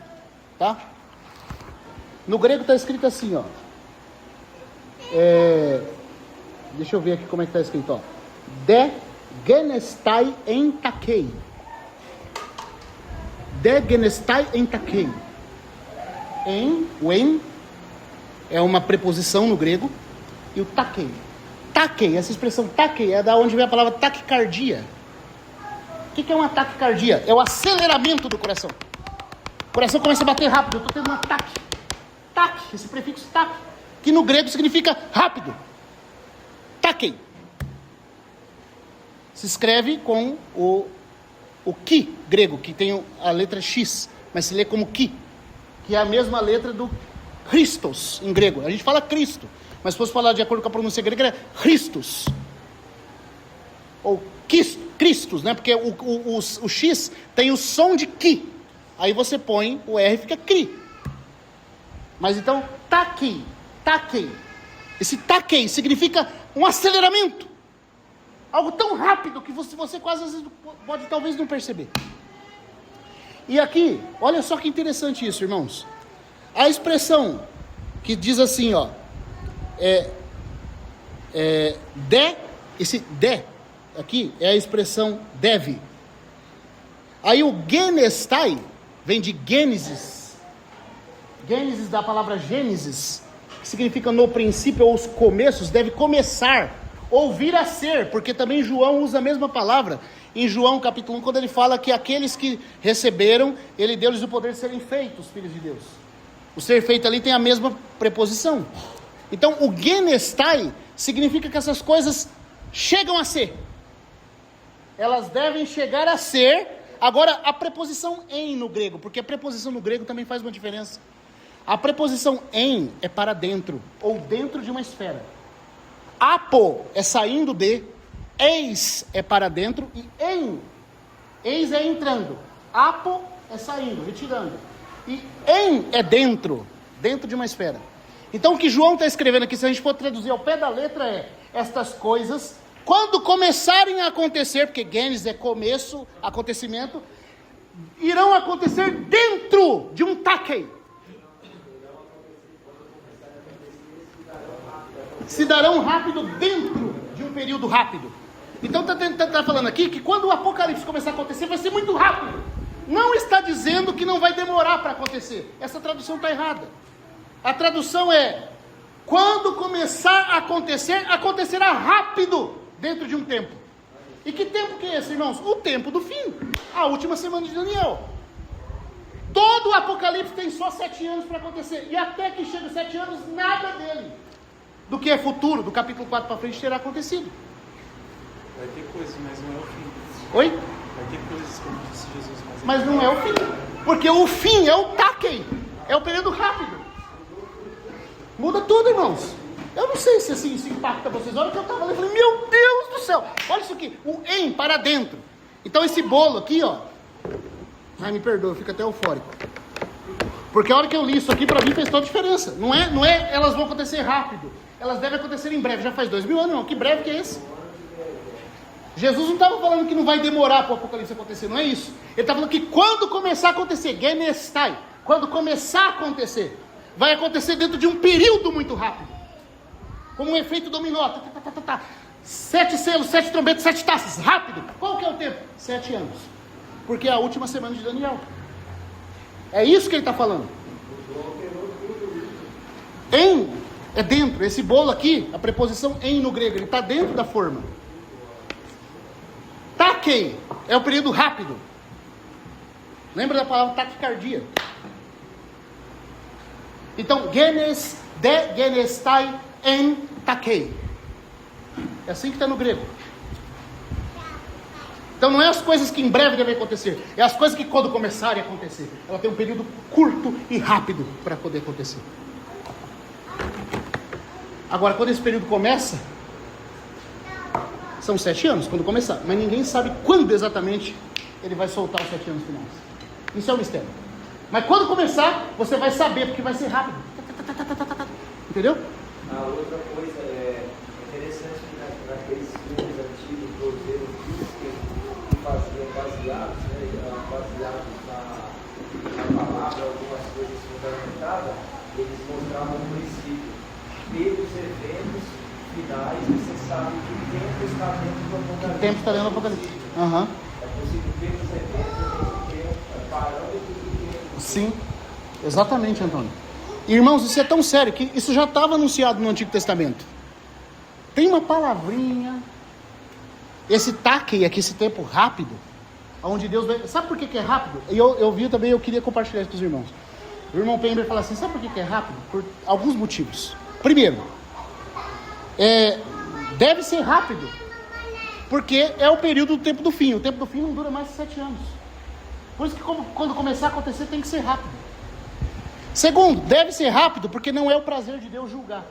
Tá? No grego está escrito assim, ó. Deixa eu ver aqui como é que está escrito, ó. De genestai entakei. De genestai entakei. O en é uma preposição no grego. E o takei. Takei, essa expressão takei é da onde vem a palavra taquicardia. O que é uma taquicardia? É o aceleramento do coração. O coração começa a bater rápido, eu estou tendo um ataque. Taque, esse prefixo taque, que no grego significa rápido. Takei. Se escreve com o ki grego, que tem a letra X, mas se lê como ki, que é a mesma letra do Christos em grego. A gente fala Cristo, mas se fosse falar de acordo com a pronúncia grega, é Christos. Ou Christos, né? Porque o X tem o som de ki. Aí você põe o R e fica cri. Mas então, takei. Esse takei significa um aceleramento. Algo tão rápido que você quase às vezes pode talvez não perceber. E aqui, olha só que interessante isso, irmãos. A expressão que diz assim, ó. Esse de aqui é a expressão deve. Aí o genestai vem de Gênesis. Gênesis, da palavra Gênesis, que significa no princípio ou os começos, deve começar, ou vir a ser, porque também João usa a mesma palavra em João capítulo 1, quando ele fala que aqueles que receberam, ele deu-lhes o poder de serem feitos filhos de Deus. O ser feito ali tem a mesma preposição. Então o genestai significa que essas coisas chegam a ser. Elas devem chegar a ser. Agora a preposição em no grego, porque a preposição no grego também faz uma diferença. A preposição em é para dentro, ou dentro de uma esfera. Apo é saindo de, eis é para dentro, e eis é entrando. Apo é saindo, retirando. E em é dentro de uma esfera. Então o que João está escrevendo aqui, se a gente for traduzir ao pé da letra, é: estas coisas, quando começarem a acontecer, porque Gênesis é começo, acontecimento, irão acontecer dentro de um takei. Se darão rápido dentro de um período rápido. Então está falando aqui que quando o Apocalipse começar a acontecer, vai ser muito rápido. Não está dizendo que não vai demorar para acontecer. Essa tradução está errada. A tradução é: quando começar a acontecer, acontecerá rápido dentro de um tempo. E que tempo que é esse, irmãos? O tempo do fim. A última semana de Daniel. Todo o Apocalipse tem só 7 anos para acontecer. E até que chega os 7 anos, nada dele, do que é futuro, do capítulo 4 para frente, terá acontecido. Vai ter coisas, mas não é o fim. Oi? Vai ter coisas, como disse Jesus. Mas não é o fim. Porque o fim é o takei. É o período rápido. Muda tudo, irmãos. Eu não sei se assim isso impacta vocês. Olha o que eu estava lendo, eu falei: meu Deus do céu. Olha isso aqui, o em para dentro. Então esse bolo aqui, ó. Ai, me perdoa, eu fico até eufórico. Porque a hora que eu li isso aqui, para mim fez toda a diferença. Não é elas vão acontecer rápido. Elas devem acontecer em breve. Já faz 2000 anos, irmão. Que breve que é esse? Jesus não estava falando que não vai demorar para o Apocalipse acontecer, não é isso. Ele está falando que quando começar a acontecer, genestai, quando começar a acontecer, vai acontecer dentro de um período muito rápido. Como um efeito dominó. 7 selos, 7 trombetas, 7 taças. Rápido. Qual que é o tempo? 7 anos. Porque é a última semana de Daniel. É isso que ele está falando. Em é dentro. Esse bolo aqui, a preposição em no grego, ele está dentro da forma. Takei é o período rápido. Lembra da palavra taquicardia? Então, genes, de genestai, en takei. É assim que está no grego. Então não é as coisas que em breve devem acontecer. É as coisas que quando começarem a acontecer. Ela tem um período curto e rápido para poder acontecer. Agora, quando esse período começa, são 7 anos quando começar. Mas ninguém sabe quando exatamente ele vai soltar os 7 anos finais. Isso é um mistério. Mas quando começar, você vai saber, porque vai ser rápido. Entendeu? A outra coisa é interessante que naqueles filmes antigos, cruzeiros que faziam baseados na palavra, algumas coisas fundamentadas, eles mostravam um princípio. Pelos eventos finais, você sabe que o tempo está dentro do Apocalipse. O tempo está dentro do Apocalipse. Uhum. É possível pelos eventos, parâmetro do tempo. Sim, exatamente, Antônio. Irmãos, isso é tão sério que isso já estava anunciado no Antigo Testamento. Tem uma palavrinha, esse takei aqui, esse tempo rápido, onde Deus vai... Sabe por que é rápido? Eu vi também, eu queria compartilhar isso com os irmãos. O irmão Pember fala assim: sabe por que é rápido? Por alguns motivos. Primeiro, deve ser rápido, porque é o período do tempo do fim. O tempo do fim não dura mais de 7 anos. Por isso que quando começar a acontecer tem que ser rápido. Segundo, deve ser rápido porque não é o prazer de Deus julgar.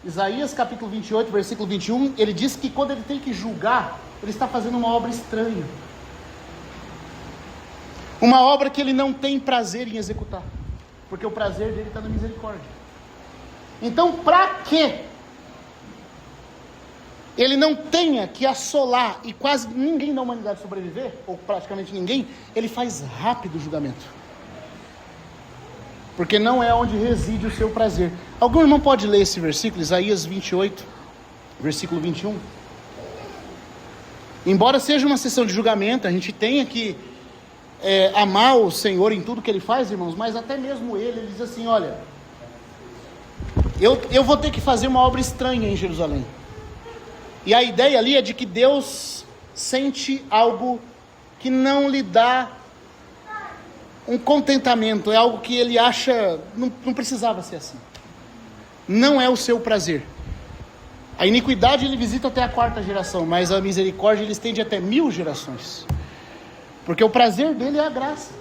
Isaías capítulo 28, versículo 21, ele diz que quando ele tem que julgar, ele está fazendo uma obra estranha. Uma obra que ele não tem prazer em executar. Porque o prazer dele está na misericórdia. Então, para que ele não tenha que assolar e quase ninguém da humanidade sobreviver, ou praticamente ninguém, ele faz rápido o julgamento. Porque não é onde reside o seu prazer. Algum irmão pode ler esse versículo, Isaías 28, versículo 21? Embora seja uma sessão de julgamento, a gente tenha que amar o Senhor em tudo que Ele faz, irmãos, mas até mesmo Ele diz assim, olha, eu vou ter que fazer uma obra estranha em Jerusalém. E a ideia ali é de que Deus sente algo que não lhe dá um contentamento, é algo que Ele acha, não precisava ser assim. Não é o seu prazer. A iniquidade Ele visita até a 4ª geração, mas a misericórdia Ele estende até 1000 gerações. Porque o prazer dele é a graça.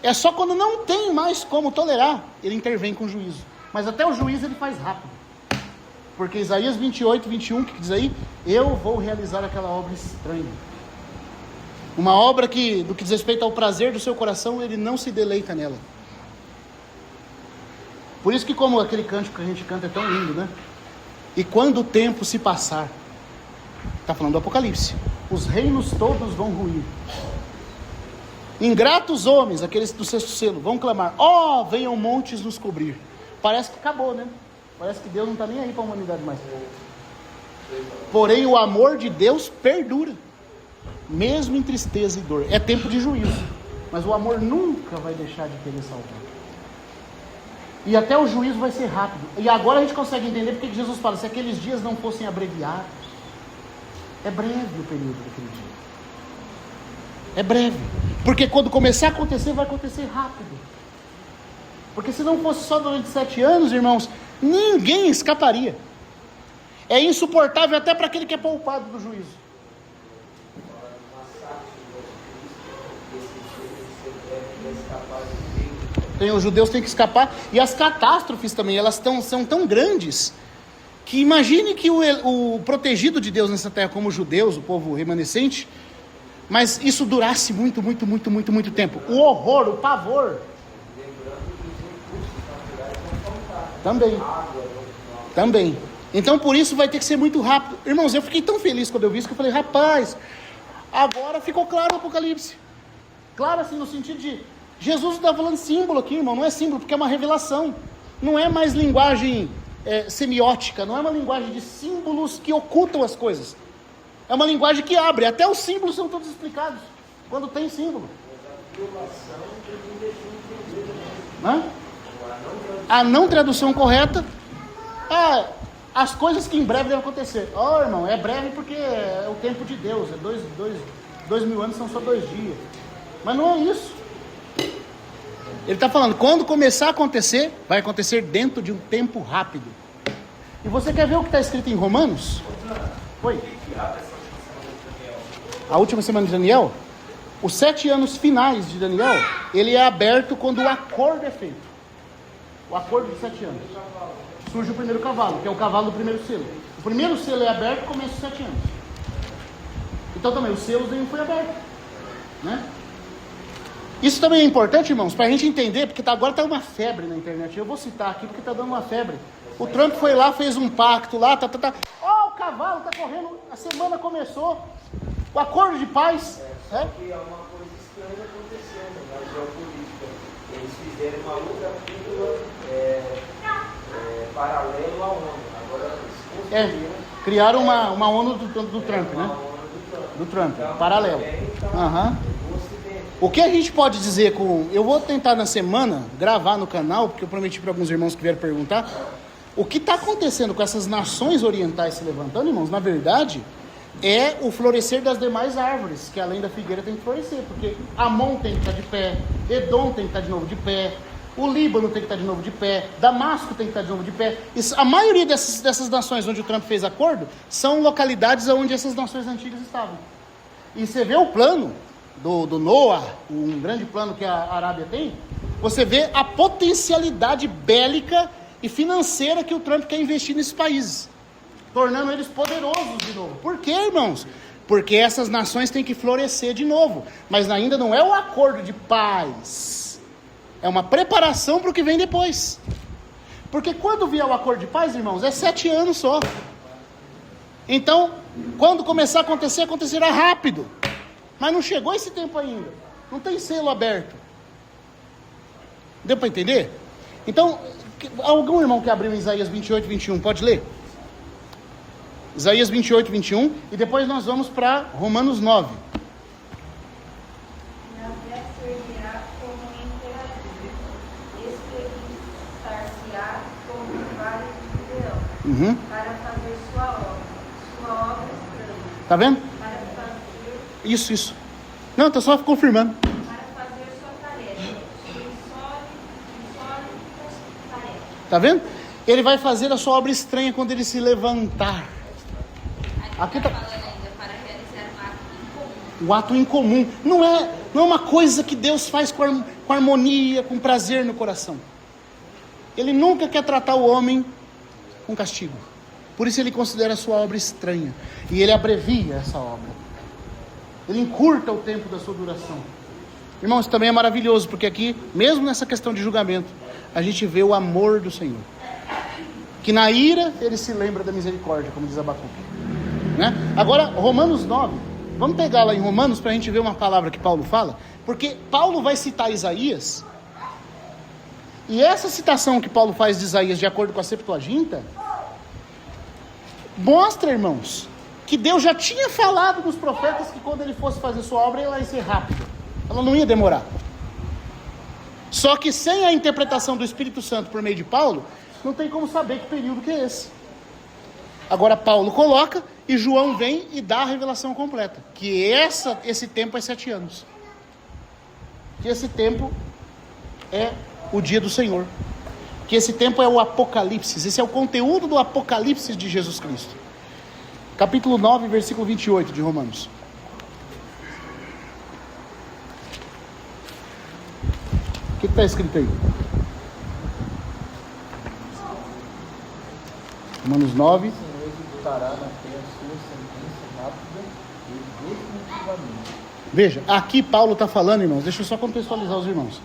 É só quando não tem mais como tolerar, Ele intervém com juízo. Mas até o juízo Ele faz rápido. Porque Isaías 28, 21, que diz aí, eu vou realizar aquela obra estranha. Uma obra que, do que diz respeito ao prazer do seu coração, Ele não se deleita nela. Por isso que como aquele cântico que a gente canta é tão lindo, né? E quando o tempo se passar, está falando do Apocalipse, os reinos todos vão ruir. Ingratos homens, aqueles do 6º selo, vão clamar, ó, venham montes nos cobrir. Parece que acabou, né? Parece que Deus não está nem aí para a humanidade mais. Porém, o amor de Deus perdura, mesmo em tristeza e dor. É tempo de juízo, mas o amor nunca vai deixar de querer salvar. E até o juízo vai ser rápido. E agora a gente consegue entender porque que Jesus fala, se aqueles dias não fossem abreviados, é breve o período daquele dia. É breve. Porque quando começar a acontecer, vai acontecer rápido. Porque se não fosse só durante 7 anos, irmãos, ninguém escaparia. É insuportável até para aquele que é poupado do juízo. Os judeus têm que escapar. E as catástrofes também, elas são tão grandes, que imagine que o protegido de Deus nessa terra, como os judeus, o povo remanescente, mas isso durasse muito tempo. O horror, o pavor. Também. Então por isso vai ter que ser muito rápido. Irmãos, eu fiquei tão feliz quando eu vi isso, que eu falei, rapaz, agora ficou claro o Apocalipse. Claro assim, no sentido de, Jesus está falando símbolo aqui, irmão, não é símbolo, porque é uma revelação. Não é mais linguagem semiótica, não é uma linguagem de símbolos que ocultam as coisas. É uma linguagem que abre, até os símbolos são todos explicados, quando tem símbolo. A não tradução correta, as coisas que em breve devem acontecer. Irmão, é breve porque é o tempo de Deus, 2000 anos são só 2 dias. Mas não é isso. Ele está falando, quando começar a acontecer, vai acontecer dentro de um tempo rápido. E você quer ver o que está escrito em Romanos? Oi. A última semana de Daniel, os 7 anos finais de Daniel, ele é aberto quando o acordo é feito. O acordo de 7 anos. Surge o primeiro cavalo, que é o cavalo do primeiro selo. O primeiro selo é aberto e começa os 7 anos. Então também, os selos nenhum foi aberto. Né? Isso também é importante, irmãos, para a gente entender, porque agora está uma febre na internet. Eu vou citar aqui porque está dando uma febre. O Trump foi lá, fez um pacto lá, o cavalo está correndo, a semana começou, o acordo de paz. Só que há uma coisa estranha acontecendo na geopolítica. Eles fizeram uma outra pílula paralela à ONU. Agora eles construíram. Criaram uma ONU do Trump, né? Do Trump, paralelo. O que a gente pode dizer eu vou tentar na semana gravar no canal, porque eu prometi para alguns irmãos que vieram perguntar, o que está acontecendo com essas nações orientais se levantando, irmãos, na verdade, é o florescer das demais árvores, que além da figueira tem que florescer, porque Amon tem que estar de pé, Edom tem que estar de novo de pé, o Líbano tem que estar de novo de pé, Damasco tem que estar de novo de pé. A maioria dessas nações onde o Trump fez acordo, são localidades onde essas nações antigas estavam. E você vê o plano do Noah, um grande plano que a Arábia tem, você vê a potencialidade bélica e financeira que o Trump quer investir nesses países, tornando eles poderosos de novo. Por quê, irmãos? Porque essas nações têm que florescer de novo, mas ainda não é o acordo de paz, é uma preparação para o que vem depois. Porque quando vier o acordo de paz, irmãos, é 7 anos só. Então, quando começar a acontecer, acontecerá rápido. Mas não chegou esse tempo ainda. Não tem selo aberto. Deu para entender? Então, algum irmão que abriu em Isaías 28, 21, pode ler? Isaías 28, 21, e depois nós vamos para Romanos 9. Yahvé servirá como imperador, espreguiçar-se-á como um vale de leão, para fazer sua obra estranha. Tá vendo? Para fazer, Isso. Não, tô só confirmando. para fazer sua tarefa, sua insólita tarefa. Tá vendo? Ele vai fazer a sua obra estranha quando ele se levantar. Aqui Aqui está tá- falando ainda para realizar um ato incomum. O ato incomum. Não é uma coisa que Deus faz com harmonia, com prazer no coração. Ele nunca quer tratar o homem com castigo. Por isso ele considera a sua obra estranha. E ele abrevia essa obra. Ele encurta o tempo da sua duração. Irmãos, isso também é maravilhoso, porque aqui, mesmo nessa questão de julgamento, a gente vê o amor do Senhor. Que na ira ele se lembra da misericórdia, como diz Abacuque. Né? Agora, Romanos 9, vamos pegar lá em Romanos para a gente ver uma palavra que Paulo fala, porque Paulo vai citar Isaías, e essa citação que Paulo faz de Isaías, de acordo com a Septuaginta, mostra, irmãos, que Deus já tinha falado dos profetas que quando ele fosse fazer sua obra, ela ia ser rápida, ela não ia demorar. Só que sem a interpretação do Espírito Santo por meio de Paulo, não tem como saber que período que é esse. Agora Paulo coloca, e João vem e dá a revelação completa, que esse tempo é 7 anos, que esse tempo é o dia do Senhor, que esse tempo é o Apocalipse, esse é o conteúdo do Apocalipse de Jesus Cristo. Capítulo 9, versículo 28 de Romanos. O que está escrito aí? Romanos 9. O Senhor executará na terra sua sentença rápida e definitivamente. Veja, aqui Paulo está falando, irmãos, deixa eu só contextualizar os irmãos.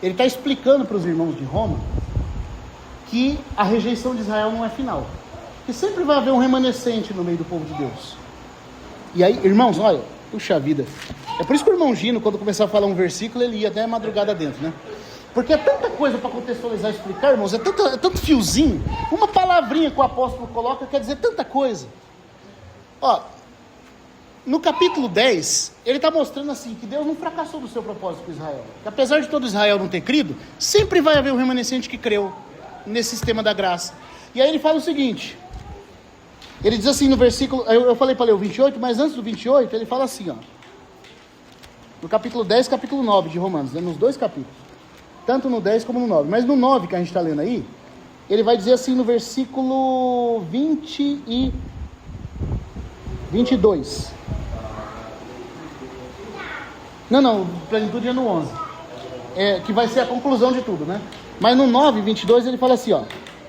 Ele está explicando para os irmãos de Roma que a rejeição de Israel não é final. Que sempre vai haver um remanescente no meio do povo de Deus. E aí, irmãos, olha, puxa vida. É por isso que o irmão Gino, quando começava a falar um versículo, ele ia até a madrugada dentro, né? Porque é tanta coisa para contextualizar e explicar, irmãos, é tanto fiozinho. Uma palavrinha que o apóstolo coloca quer dizer tanta coisa. Ó, no capítulo 10, ele está mostrando assim, que Deus não fracassou do seu propósito com Israel. Que apesar de todo Israel não ter crido, sempre vai haver um remanescente que creu nesse sistema da graça. E aí ele fala o seguinte, ele diz assim no versículo, eu falei para ler o 28, mas antes do 28, ele fala assim, ó, no capítulo 10, capítulo 9 de Romanos, né, nos dois capítulos, tanto no 10 como no 9, mas no 9 que a gente está lendo aí, ele vai dizer assim no versículo 20 e 22, não, plenitude é no 11, que vai ser a conclusão de tudo, né, mas no 9, 22 ele fala assim, ó,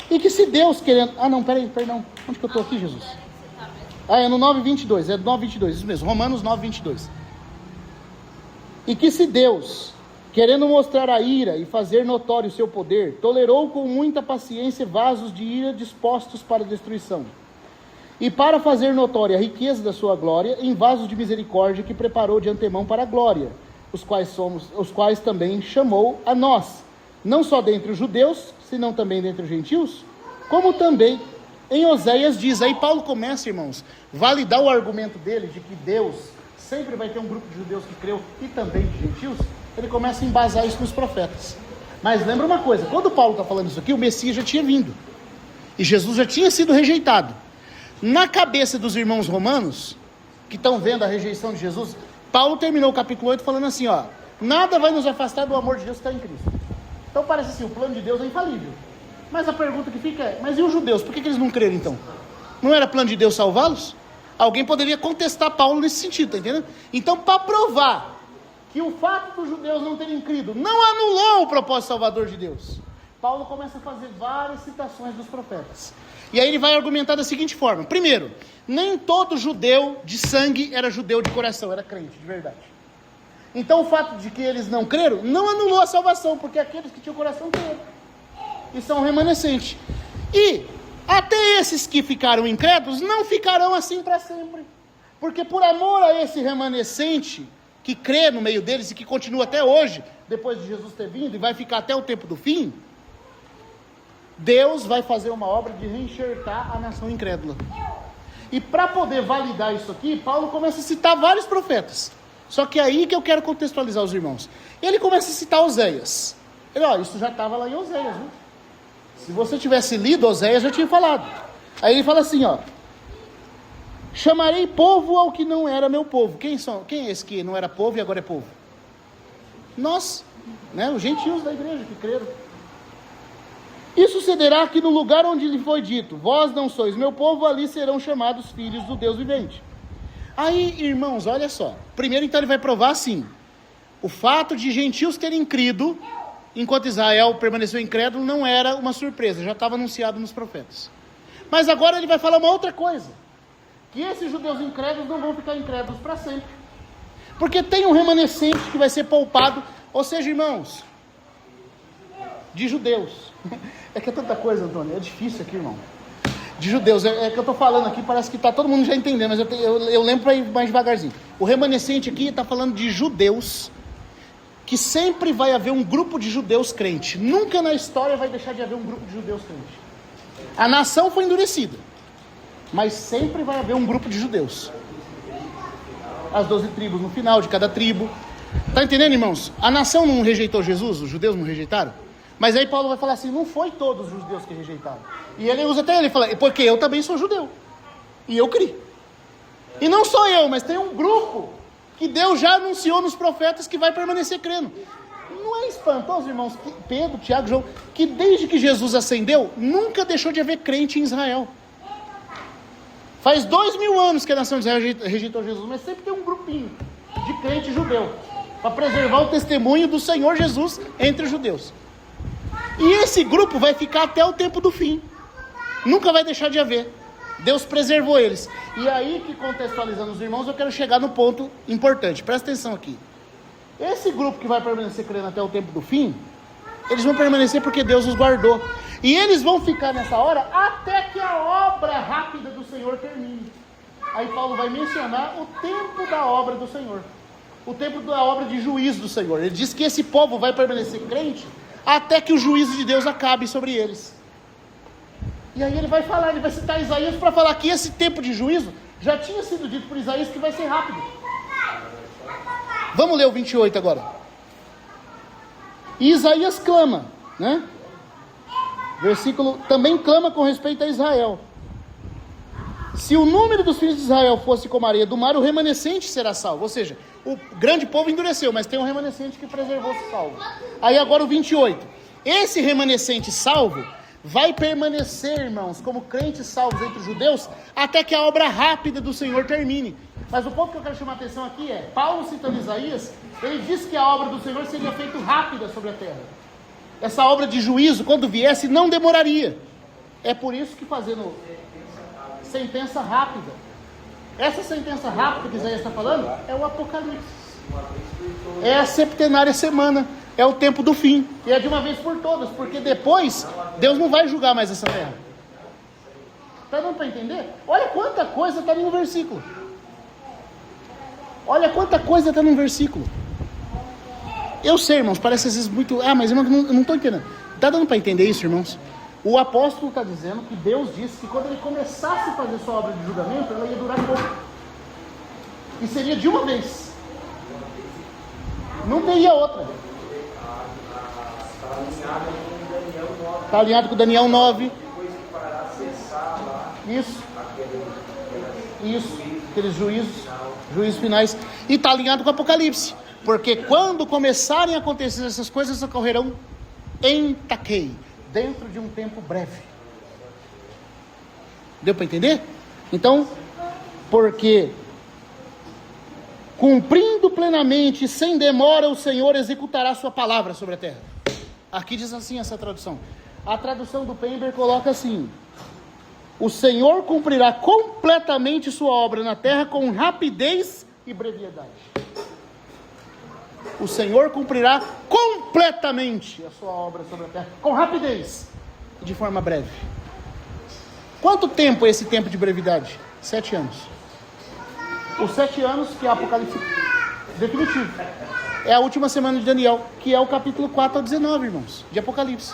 e que se Deus querendo, perdão, onde que eu estou aqui, Jesus? É no 9, 22, é 9, 22, isso mesmo, Romanos 9, 22, e que se Deus, querendo mostrar a ira e fazer notório o seu poder, tolerou com muita paciência vasos de ira dispostos para a destruição, e para fazer notória a riqueza da sua glória, em vasos de misericórdia que preparou de antemão para a glória, os quais também chamou a nós, não só dentre os judeus, senão também dentre os gentios, como também em Oséias diz. Aí Paulo começa, irmãos, validar o argumento dele de que Deus sempre vai ter um grupo de judeus que creu e também de gentios. Ele começa a embasar isso nos profetas. Mas lembra uma coisa, quando Paulo está falando isso aqui, o Messias já tinha vindo. E Jesus já tinha sido rejeitado. Na cabeça dos irmãos romanos, que estão vendo a rejeição de Jesus, Paulo terminou o capítulo 8 falando assim, ó, nada vai nos afastar do amor de Deus que está em Cristo. Então parece assim, o plano de Deus é infalível. Mas a pergunta que fica é, mas e os judeus? Por que eles não creram então? Não era plano de Deus salvá-los? Alguém poderia contestar Paulo nesse sentido, tá entendendo? Então, para provar que o fato dos judeus não terem crido não anulou o propósito salvador de Deus, Paulo começa a fazer várias citações dos profetas. E aí ele vai argumentar da seguinte forma. Primeiro, nem todo judeu de sangue era judeu de coração, era crente, de verdade. Então o fato de que eles não creram, não anulou a salvação, porque aqueles que tinham coração creram. E são remanescentes. E até esses que ficaram incrédulos, não ficarão assim para sempre. Porque por amor a esse remanescente, que crê no meio deles e que continua até hoje, depois de Jesus ter vindo, e vai ficar até o tempo do fim, Deus vai fazer uma obra de reenxertar a nação incrédula. E para poder validar isso aqui, Paulo começa a citar vários profetas. Só que é aí que eu quero contextualizar os irmãos. Ele começa a citar Oséias. Ele, isso já estava lá em Oséias, viu? Se você tivesse lido Oséias, já tinha falado. Aí ele fala assim, chamarei povo ao que não era meu povo. Quem é esse que não era povo e agora é povo? Nós, né? Os gentios da igreja que creram. E sucederá que no lugar onde lhe foi dito, vós não sois meu povo, ali serão chamados filhos do Deus vivente. Aí, irmãos, olha só. Primeiro, então, ele vai provar assim, o fato de gentios terem crido, enquanto Israel permaneceu incrédulo, não era uma surpresa, já estava anunciado nos profetas. Mas agora ele vai falar uma outra coisa, que esses judeus incrédulos não vão ficar incrédulos para sempre, porque tem um remanescente que vai ser poupado, ou seja, irmãos, de judeus. É que é tanta coisa, Antônio, é difícil aqui, irmão. De judeus, é que eu estou falando aqui, parece que está todo mundo já entendendo, mas eu lembro para ir mais devagarzinho. O remanescente aqui está falando de judeus, que sempre vai haver um grupo de judeus crente. Nunca na história vai deixar de haver um grupo de judeus crente. A nação foi endurecida, mas sempre vai haver um grupo de judeus. As 12 tribos no final de cada tribo. Está entendendo, irmãos? A nação não rejeitou Jesus, os judeus não rejeitaram. Mas aí Paulo vai falar assim, não foi todos os judeus que rejeitaram. E ele usa até ele, fala, porque eu também sou judeu. E eu criei. E não só eu, mas tem um grupo que Deus já anunciou nos profetas que vai permanecer crendo. Não é espantoso, irmãos, que Pedro, Tiago, João, que desde que Jesus ascendeu, nunca deixou de haver crente em Israel. Faz 2000 anos que a nação de Israel rejeitou Jesus, mas sempre tem um grupinho de crente judeu, para preservar o testemunho do Senhor Jesus entre os judeus. E esse grupo vai ficar até o tempo do fim. Nunca vai deixar de haver. Deus preservou eles. E aí que, contextualizando os irmãos, eu quero chegar no ponto importante. Presta atenção aqui. Esse grupo que vai permanecer crendo até o tempo do fim, eles vão permanecer porque Deus os guardou. E eles vão ficar nessa hora até que a obra rápida do Senhor termine. Aí Paulo vai mencionar o tempo da obra do Senhor. O tempo da obra de juízo do Senhor. Ele diz que esse povo vai permanecer crente até que o juízo de Deus acabe sobre eles. E aí ele vai falar, ele vai citar Isaías para falar que esse tempo de juízo já tinha sido dito por Isaías que vai ser rápido. Vamos ler o 28 agora. E Isaías clama, né? Versículo, também clama com respeito a Israel. Se o número dos filhos de Israel fosse como a areia do mar, o remanescente será salvo. Ou seja, o grande povo endureceu, mas tem um remanescente que preservou-se salvo. Aí agora o 28. Esse remanescente salvo vai permanecer, irmãos, como crentes salvos entre os judeus, até que a obra rápida do Senhor termine. Mas o ponto que eu quero chamar a atenção aqui é, Paulo citando Isaías, ele disse que a obra do Senhor seria feita rápida sobre a terra. Essa obra de juízo, quando viesse, não demoraria. É por isso que fazendo sentença rápida. Essa sentença rápida que Isaías está falando é o Apocalipse. É a septenária semana. É o tempo do fim. E é de uma vez por todas. Porque depois, Deus não vai julgar mais essa terra. Está dando para entender? Olha quanta coisa está no versículo. Olha quanta coisa está no versículo. Eu sei, irmãos, parece às vezes muito... mas eu não estou entendendo. Está dando para entender isso, irmãos? O apóstolo está dizendo que Deus disse que quando ele começasse a fazer sua obra de julgamento, ela ia durar pouco. E seria de uma vez. Não teria outra. Está alinhado com Daniel 9. Isso. Aqueles juízos finais. E está alinhado com o Apocalipse. Porque quando começarem a acontecer essas coisas, ocorrerão em taquei, dentro de um tempo breve. Deu para entender? Então, porque cumprindo plenamente, sem demora, o Senhor executará sua palavra sobre a terra. Aqui diz assim essa tradução. A tradução do Pember coloca assim: o Senhor cumprirá completamente sua obra na terra com rapidez e brevidade. O Senhor cumprirá completamente a sua obra sobre a terra, com rapidez e de forma breve. Quanto tempo é esse tempo de brevidade? 7 anos. Os 7 anos que é Apocalipse definitivo. É a última semana de Daniel, que é o capítulo 4 ao 19, irmãos, de Apocalipse.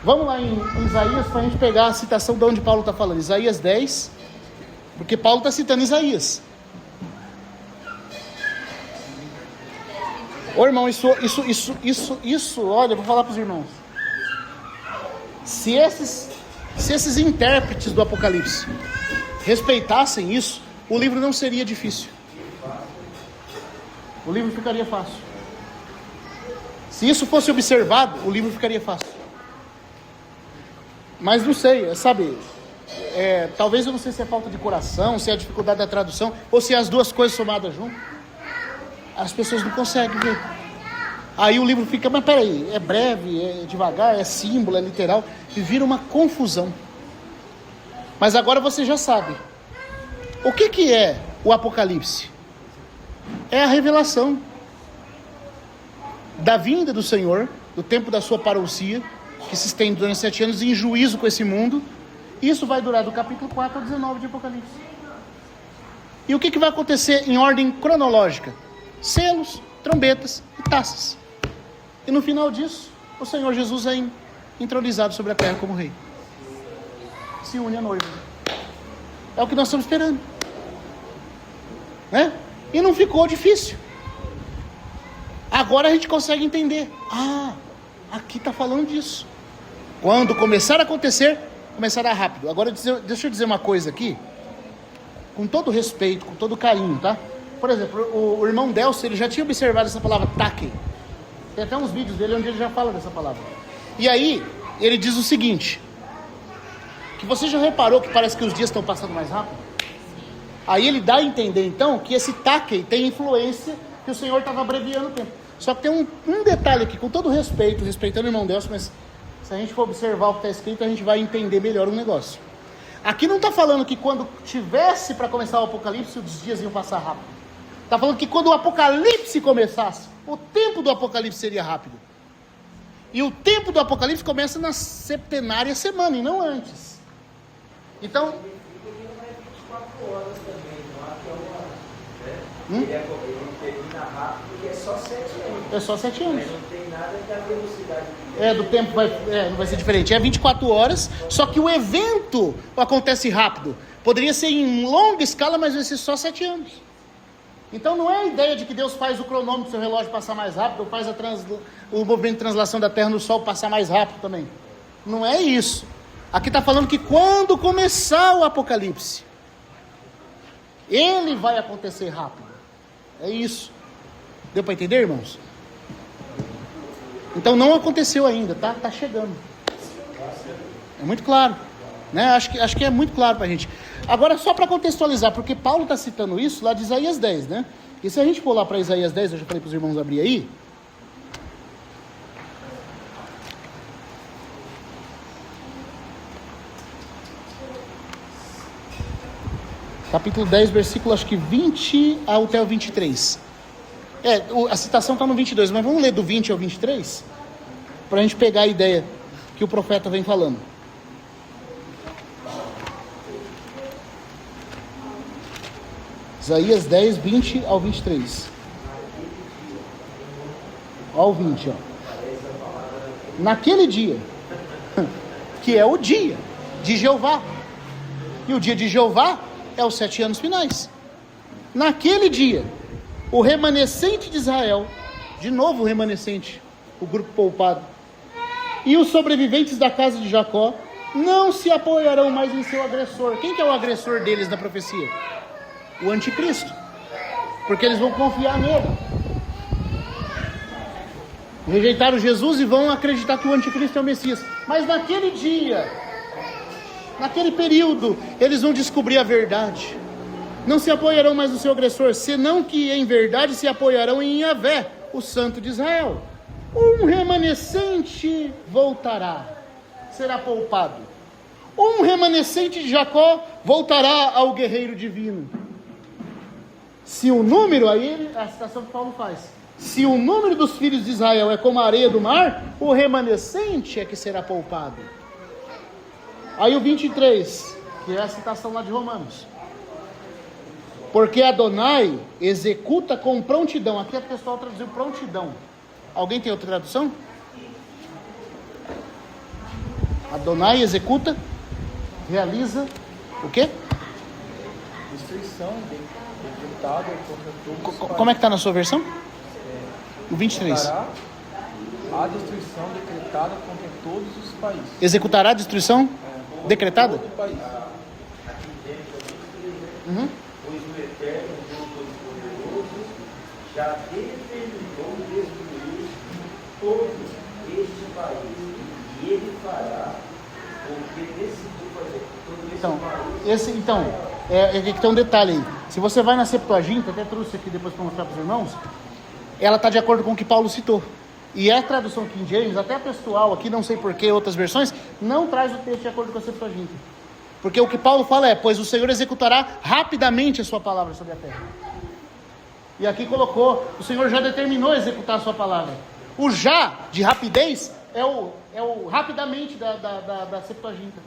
Vamos lá em Isaías para a gente pegar a citação de onde Paulo está falando. Isaías 10, porque Paulo está citando Isaías. Ô irmão, isso, olha, eu vou falar para os irmãos. Se esses intérpretes do Apocalipse respeitassem isso, o livro não seria difícil. O livro ficaria fácil. Se isso fosse observado, o livro ficaria fácil. Mas não sei, sabe, talvez eu não sei se é falta de coração, se é a dificuldade da tradução, ou se é as duas coisas somadas junto. As pessoas não conseguem ver. Aí o livro fica, mas peraí, é breve, é devagar, é símbolo, é literal, e vira uma confusão. Mas agora você já sabe. O que é o Apocalipse? É a revelação da vinda do Senhor, do tempo da sua parousia, que se estende durante 7 anos em juízo com esse mundo. Isso vai durar do capítulo 4 ao 19 de Apocalipse. E o que vai acontecer em ordem cronológica? Selos, trombetas e taças. E no final disso, o Senhor Jesus é entronizado sobre a terra como rei. Se une à noiva. É o que nós estamos esperando. Né? E não ficou difícil. Agora a gente consegue entender. Aqui está falando disso. Quando começar a acontecer, começará rápido. Agora deixa eu dizer uma coisa aqui, com todo respeito, com todo carinho, tá? Por exemplo, o irmão Delcio, ele já tinha observado essa palavra taque. Tem até uns vídeos dele onde ele já fala dessa palavra. E aí, ele diz o seguinte, que você já reparou que parece que os dias estão passando mais rápido? Aí ele dá a entender, então, que esse taque tem influência, que o Senhor estava abreviando o tempo. Só que tem um detalhe aqui, com todo respeito, respeitando o irmão Delcio, mas se a gente for observar o que está escrito, a gente vai entender melhor o negócio. Aqui não está falando que quando tivesse para começar o Apocalipse, os dias iam passar rápido. Está falando que quando o Apocalipse começasse, o tempo do Apocalipse seria rápido. E o tempo do Apocalipse começa na septenária semana, e não antes. Então... Ele termina rápido porque é só 7 anos. É só 7 anos. Mas não tem nada que a velocidade... Do tempo não vai ser diferente. É 24 horas, só que o evento acontece rápido. Poderia ser em longa escala, mas vai ser só 7 anos. Então não é a ideia de que Deus faz o cronômetro do seu relógio passar mais rápido, ou faz o movimento de translação da Terra no Sol passar mais rápido também. Não é isso. Aqui está falando que quando começar o Apocalipse, ele vai acontecer rápido. É isso. Deu para entender, irmãos? Então não aconteceu ainda, tá? Tá chegando. É muito claro, né? Acho que é muito claro para a gente. Agora, só para contextualizar, porque Paulo está citando isso lá de Isaías 10, né? E se a gente for lá para Isaías 10, eu já falei para os irmãos abrir aí. Capítulo 10, versículo acho que 20 até o 23. A citação está no 22, mas vamos ler do 20 ao 23, para a gente pegar a ideia que o profeta vem falando. Isaías 10, 20 ao 23. Olha o 20, ó. Naquele dia, que é o dia de Jeová, e o dia de Jeová é os 7 anos finais. Naquele dia, o remanescente de Israel, de novo o remanescente, o grupo poupado, e os sobreviventes da casa de Jacó, não se apoiarão mais em seu agressor. Quem que é o agressor deles na profecia? O anticristo. Porque eles vão confiar nele. Rejeitaram Jesus e vão acreditar que o anticristo é o Messias. Mas naquele dia, naquele período, eles vão descobrir a verdade. Não se apoiarão mais no seu agressor, senão que em verdade se apoiarão em Yahvé, o Santo de Israel. Um remanescente voltará, será poupado. Um remanescente de Jacó voltará ao guerreiro divino. Se o número, aí a citação que Paulo faz, se o número dos filhos de Israel é como a areia do mar, o remanescente é que será poupado. Aí o 23, que é a citação lá de Romanos. Porque Adonai executa com prontidão. Aqui a pessoal traduziu prontidão. Alguém tem outra tradução? Adonai executa, realiza o quê? Destruição decretada contra todos os países. Como é que está na sua versão? No 23. Executará a destruição decretada contra todos os países. Executará a destruição decretada? Todo o país. Uhum. Pois o Eterno, Deus Todo-Poderoso, já determinou destruir todo este país. E ele fará porque decidiu fazer todo esse Então, país. que tem um detalhe aí. Se você vai na Septuaginta, até trouxe aqui depois para mostrar para os irmãos, ela está de acordo com o que Paulo citou. E a tradução King James, até a textual aqui, não sei porquê, outras versões, não traz o texto de acordo com a Septuaginta. Porque o que Paulo fala é, pois o Senhor executará rapidamente a sua palavra sobre a terra. E aqui colocou, o Senhor já determinou executar a sua palavra. O já, de rapidez, é o rapidamente da Septuaginta.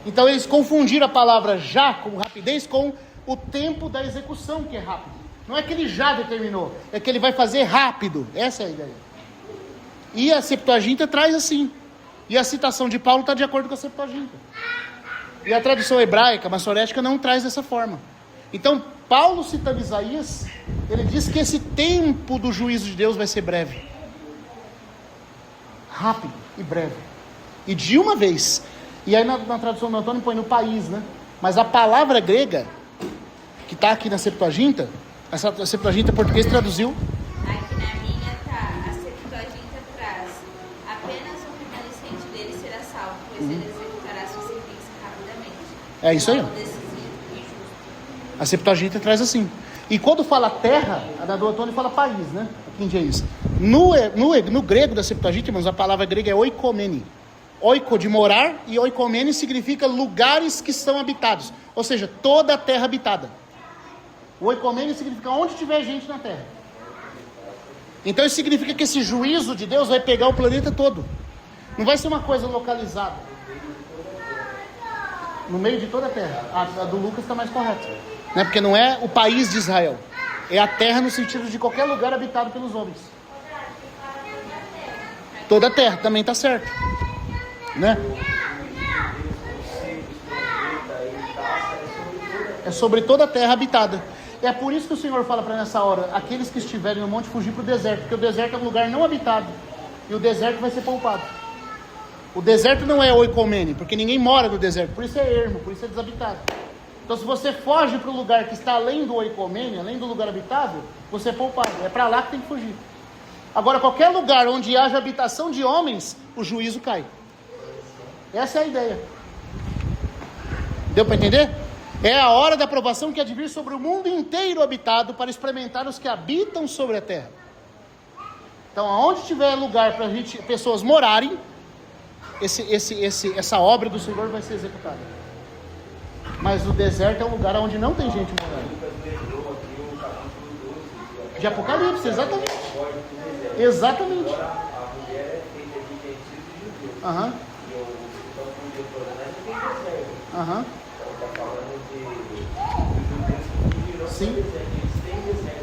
Então eles confundiram a palavra já, com rapidez, com o tempo da execução, que é rápido. Não é que ele já determinou, é que ele vai fazer rápido. Essa é a ideia. E a Septuaginta traz assim. E a citação de Paulo está de acordo com a Septuaginta. E a tradução hebraica, maçorética, não traz dessa forma. Então, Paulo citando Isaías, ele diz que esse tempo do juízo de Deus vai ser breve. Rápido e breve. E de uma vez. E aí na tradução do Antônio põe no país, né? Mas a palavra grega, que está aqui na Septuaginta, a Septuaginta português traduziu. Aqui na minha tá, a Septuaginta traz, apenas o remanescente dele será salvo, pois ele executará sua sentença rapidamente. É isso aí. Algo decisivo e justo. A Septuaginta traz assim. E quando fala terra, a da do Antônio fala país, né? Aqui em diz. No grego da Septuaginta, irmãos, a palavra grega é oikomene. Oiko de morar e oikomene significa lugares que são habitados. Ou seja, toda a terra habitada. O oikomene significa onde tiver gente na terra. Então isso significa que esse juízo de Deus vai pegar o planeta todo. Não vai ser uma coisa localizada. No meio de toda a terra. A do Lucas está mais correta. Né? Porque não é o país de Israel. É a terra no sentido de qualquer lugar habitado pelos homens. Toda a terra também está certo. Né? É sobre toda a terra habitada. É por isso que o Senhor fala para nessa hora, aqueles que estiverem no monte fugir para o deserto, porque o deserto é um lugar não habitado, e o deserto vai ser poupado. O deserto não é oikomene, porque ninguém mora no deserto, por isso é ermo, por isso é desabitado. Então se você foge para o lugar que está além do oikomene, além do lugar habitável, você é poupado, é para lá que tem que fugir. Agora qualquer lugar onde haja habitação de homens, o juízo cai. Essa é a ideia. Deu para entender? É a hora da aprovação que há de vir sobre o mundo inteiro habitado para experimentar os que habitam sobre a terra. Então, aonde tiver lugar para pessoas morarem, essa obra do Senhor vai ser executada. Mas o deserto é um lugar onde não tem gente morando. De Apocalipse, exatamente. Exatamente. Aham. Aham. Sim.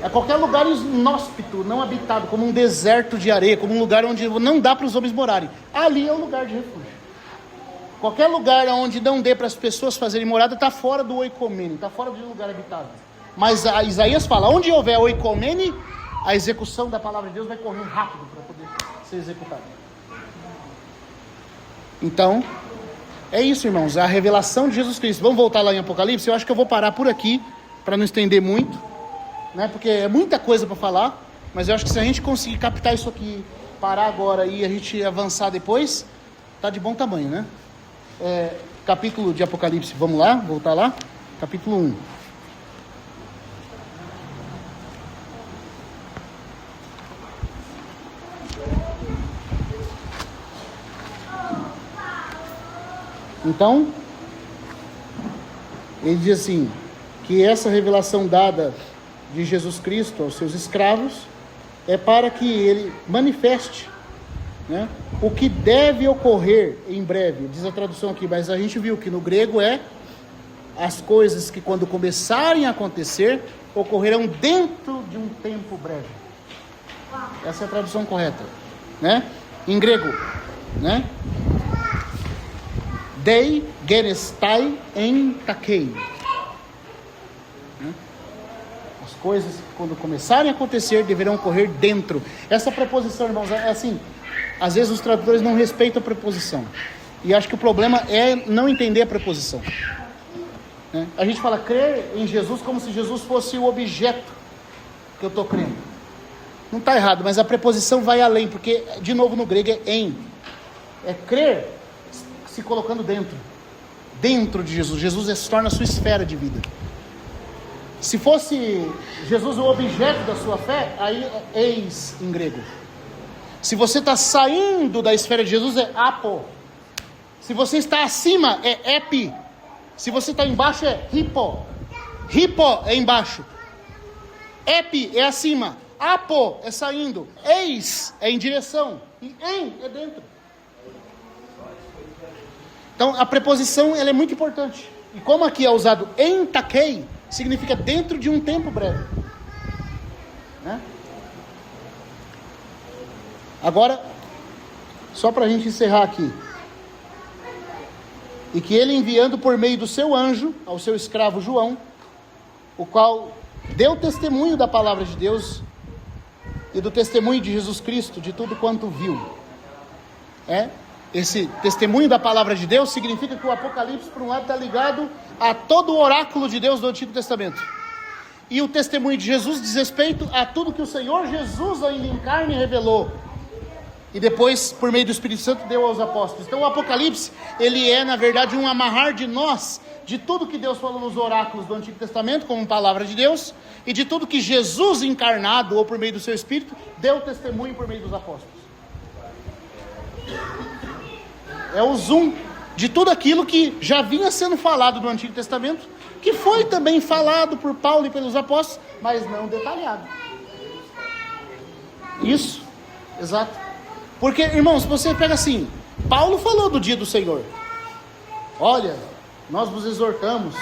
É qualquer lugar inóspito, não habitado, como um deserto de areia, como um lugar onde não dá para os homens morarem. Ali é um lugar de refúgio. Qualquer lugar onde não dê para as pessoas fazerem morada está fora do oikomene, está fora de um lugar habitado. Mas a Isaías fala, onde houver oikomene, a execução da palavra de Deus vai correr rápido para poder ser executada. Então, é isso, irmãos, a revelação de Jesus Cristo. Vamos voltar lá em Apocalipse? Eu acho que eu vou parar por aqui, para não estender muito, né? Porque é muita coisa para falar, mas eu acho que se a gente conseguir captar isso aqui, parar agora e a gente avançar depois, tá de bom tamanho, né? Capítulo de Apocalipse, vamos lá, voltar lá, capítulo 1. Então, ele diz assim, que essa revelação dada de Jesus Cristo aos seus escravos é para que ele manifeste, né, o que deve ocorrer em breve. Diz a tradução aqui, mas a gente viu que no grego é as coisas que quando começarem a acontecer, ocorrerão dentro de um tempo breve. Essa é a tradução correta, né? Em grego, né? Dei genestai en takei. As coisas, quando começarem a acontecer, deverão ocorrer dentro. Essa preposição, irmãos, é assim, às vezes os tradutores não respeitam a preposição. E acho que o problema é não entender a preposição. A gente fala crer em Jesus como se Jesus fosse o objeto que eu estou crendo. Não está errado, mas a preposição vai além, porque, de novo, no grego é em. É crer se colocando dentro de Jesus. Jesus se torna a sua esfera de vida. Se fosse Jesus o objeto da sua fé, aí é eis em grego. Se você está saindo da esfera de Jesus, é apo. Se você está acima, é epi. Se você está embaixo, é hipo. Hipo é embaixo. Epi é acima. Apo é saindo. Eis é em direção. E em é dentro. Então a preposição ela é muito importante. E como aqui é usado em takei, significa dentro de um tempo breve. Agora, só para a gente encerrar aqui. E que ele enviando por meio do seu anjo, ao seu escravo João, o qual deu testemunho da palavra de Deus e do testemunho de Jesus Cristo, de tudo quanto viu. Esse testemunho da palavra de Deus significa que o Apocalipse, por um lado, está ligado a todo o oráculo de Deus do Antigo Testamento. E o testemunho de Jesus diz respeito a tudo que o Senhor Jesus ainda em carne revelou. E depois, por meio do Espírito Santo, deu aos apóstolos. Então o Apocalipse, ele é, na verdade, um amarrar de nós, de tudo que Deus falou nos oráculos do Antigo Testamento, como palavra de Deus, e de tudo que Jesus encarnado, ou por meio do seu Espírito, deu testemunho por meio dos apóstolos. É o zoom de tudo aquilo que já vinha sendo falado no Antigo Testamento, que foi também falado por Paulo e pelos apóstolos, mas não detalhado. Isso, exato. Porque, irmãos, você pega assim, Paulo falou do dia do Senhor. Olha, nós vos exortamos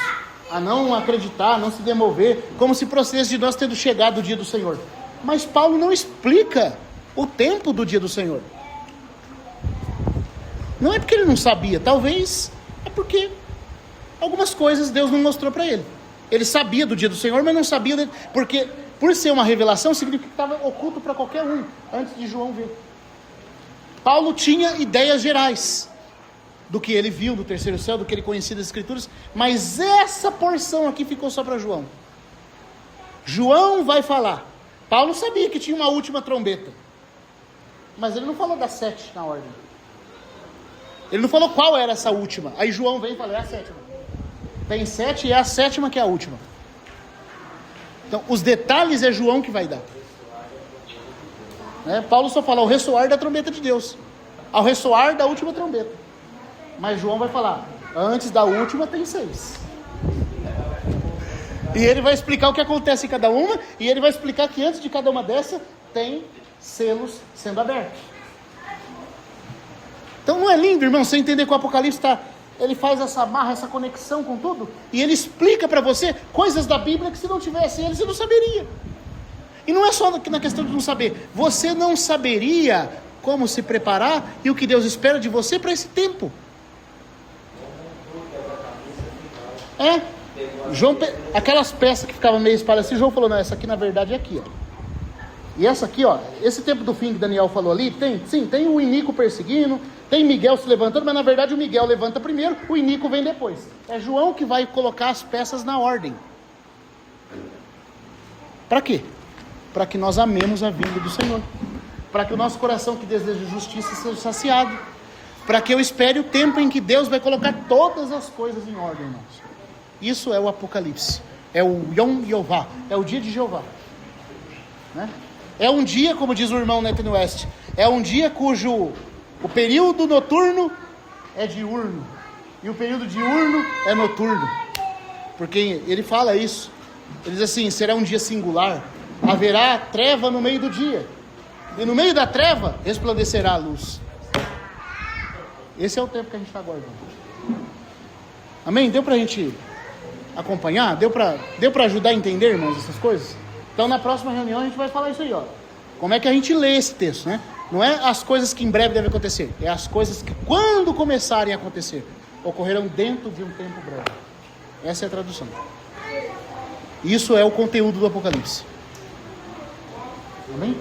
a não acreditar, a não se demover, como se procedesse de nós tendo chegado o dia do Senhor. Mas Paulo não explica o tempo do dia do Senhor. Não é porque ele não sabia, talvez é porque algumas coisas Deus não mostrou para ele. Ele sabia do dia do Senhor, mas não sabia, porque por ser uma revelação, significa que estava oculto para qualquer um, antes de João ver. Paulo tinha ideias gerais do que ele viu no terceiro céu, do que ele conhecia das Escrituras, mas essa porção aqui ficou só para João. João vai falar. Paulo sabia que tinha uma última trombeta, mas ele não falou das 7 na ordem. Ele não falou qual era essa última. Aí João vem e fala, é a 7ª. Tem 7 e é a 7ª que é a última. Então, os detalhes é João que vai dar. Paulo só fala ao ressoar da trombeta de Deus, ao ressoar da última trombeta. Mas João vai falar, antes da última tem 6. E ele vai explicar o que acontece em cada uma, e ele vai explicar que antes de cada uma dessas tem selos sendo abertos. Então não é lindo, irmão, você entender que o Apocalipse ele faz essa amarra, essa conexão com tudo, e ele explica para você coisas da Bíblia que se não tivesse ele, você não saberia. E não é só na questão de não saber, você não saberia como se preparar e o que Deus espera de você para esse tempo. João, aquelas peças que ficavam meio espalhadas, João falou, não, essa aqui na verdade é aqui, ó. E essa aqui, ó, esse tempo do fim que Daniel falou ali, tem o Inico perseguindo, tem Miguel se levantando, mas na verdade o Miguel levanta primeiro, o Inico vem depois. É João que vai colocar as peças na ordem. Para quê? Para que nós amemos a vinda do Senhor. Para que o nosso coração que deseja justiça seja saciado. Para que eu espere o tempo em que Deus vai colocar todas as coisas em ordem, irmãos. Isso é o Apocalipse. É o Yom Yehová. É o dia de Jeová. É um dia, como diz o irmão Nathan West, é um dia cujo o período noturno é diurno. E o período diurno é noturno. Porque ele fala isso. Ele diz assim, será um dia singular. Haverá treva no meio do dia, e no meio da treva resplandecerá a luz. Esse é o tempo que a gente está aguardando. Amém? Deu para a gente acompanhar? Deu para ajudar a entender, irmãos, essas coisas? Então na próxima reunião a gente vai falar isso aí, ó. Como é que a gente lê esse texto, né? Não é as coisas que em breve devem acontecer, é as coisas que quando começarem a acontecer. ocorrerão dentro de um tempo breve. Essa é a tradução. Isso é o conteúdo do Apocalipse. Amém?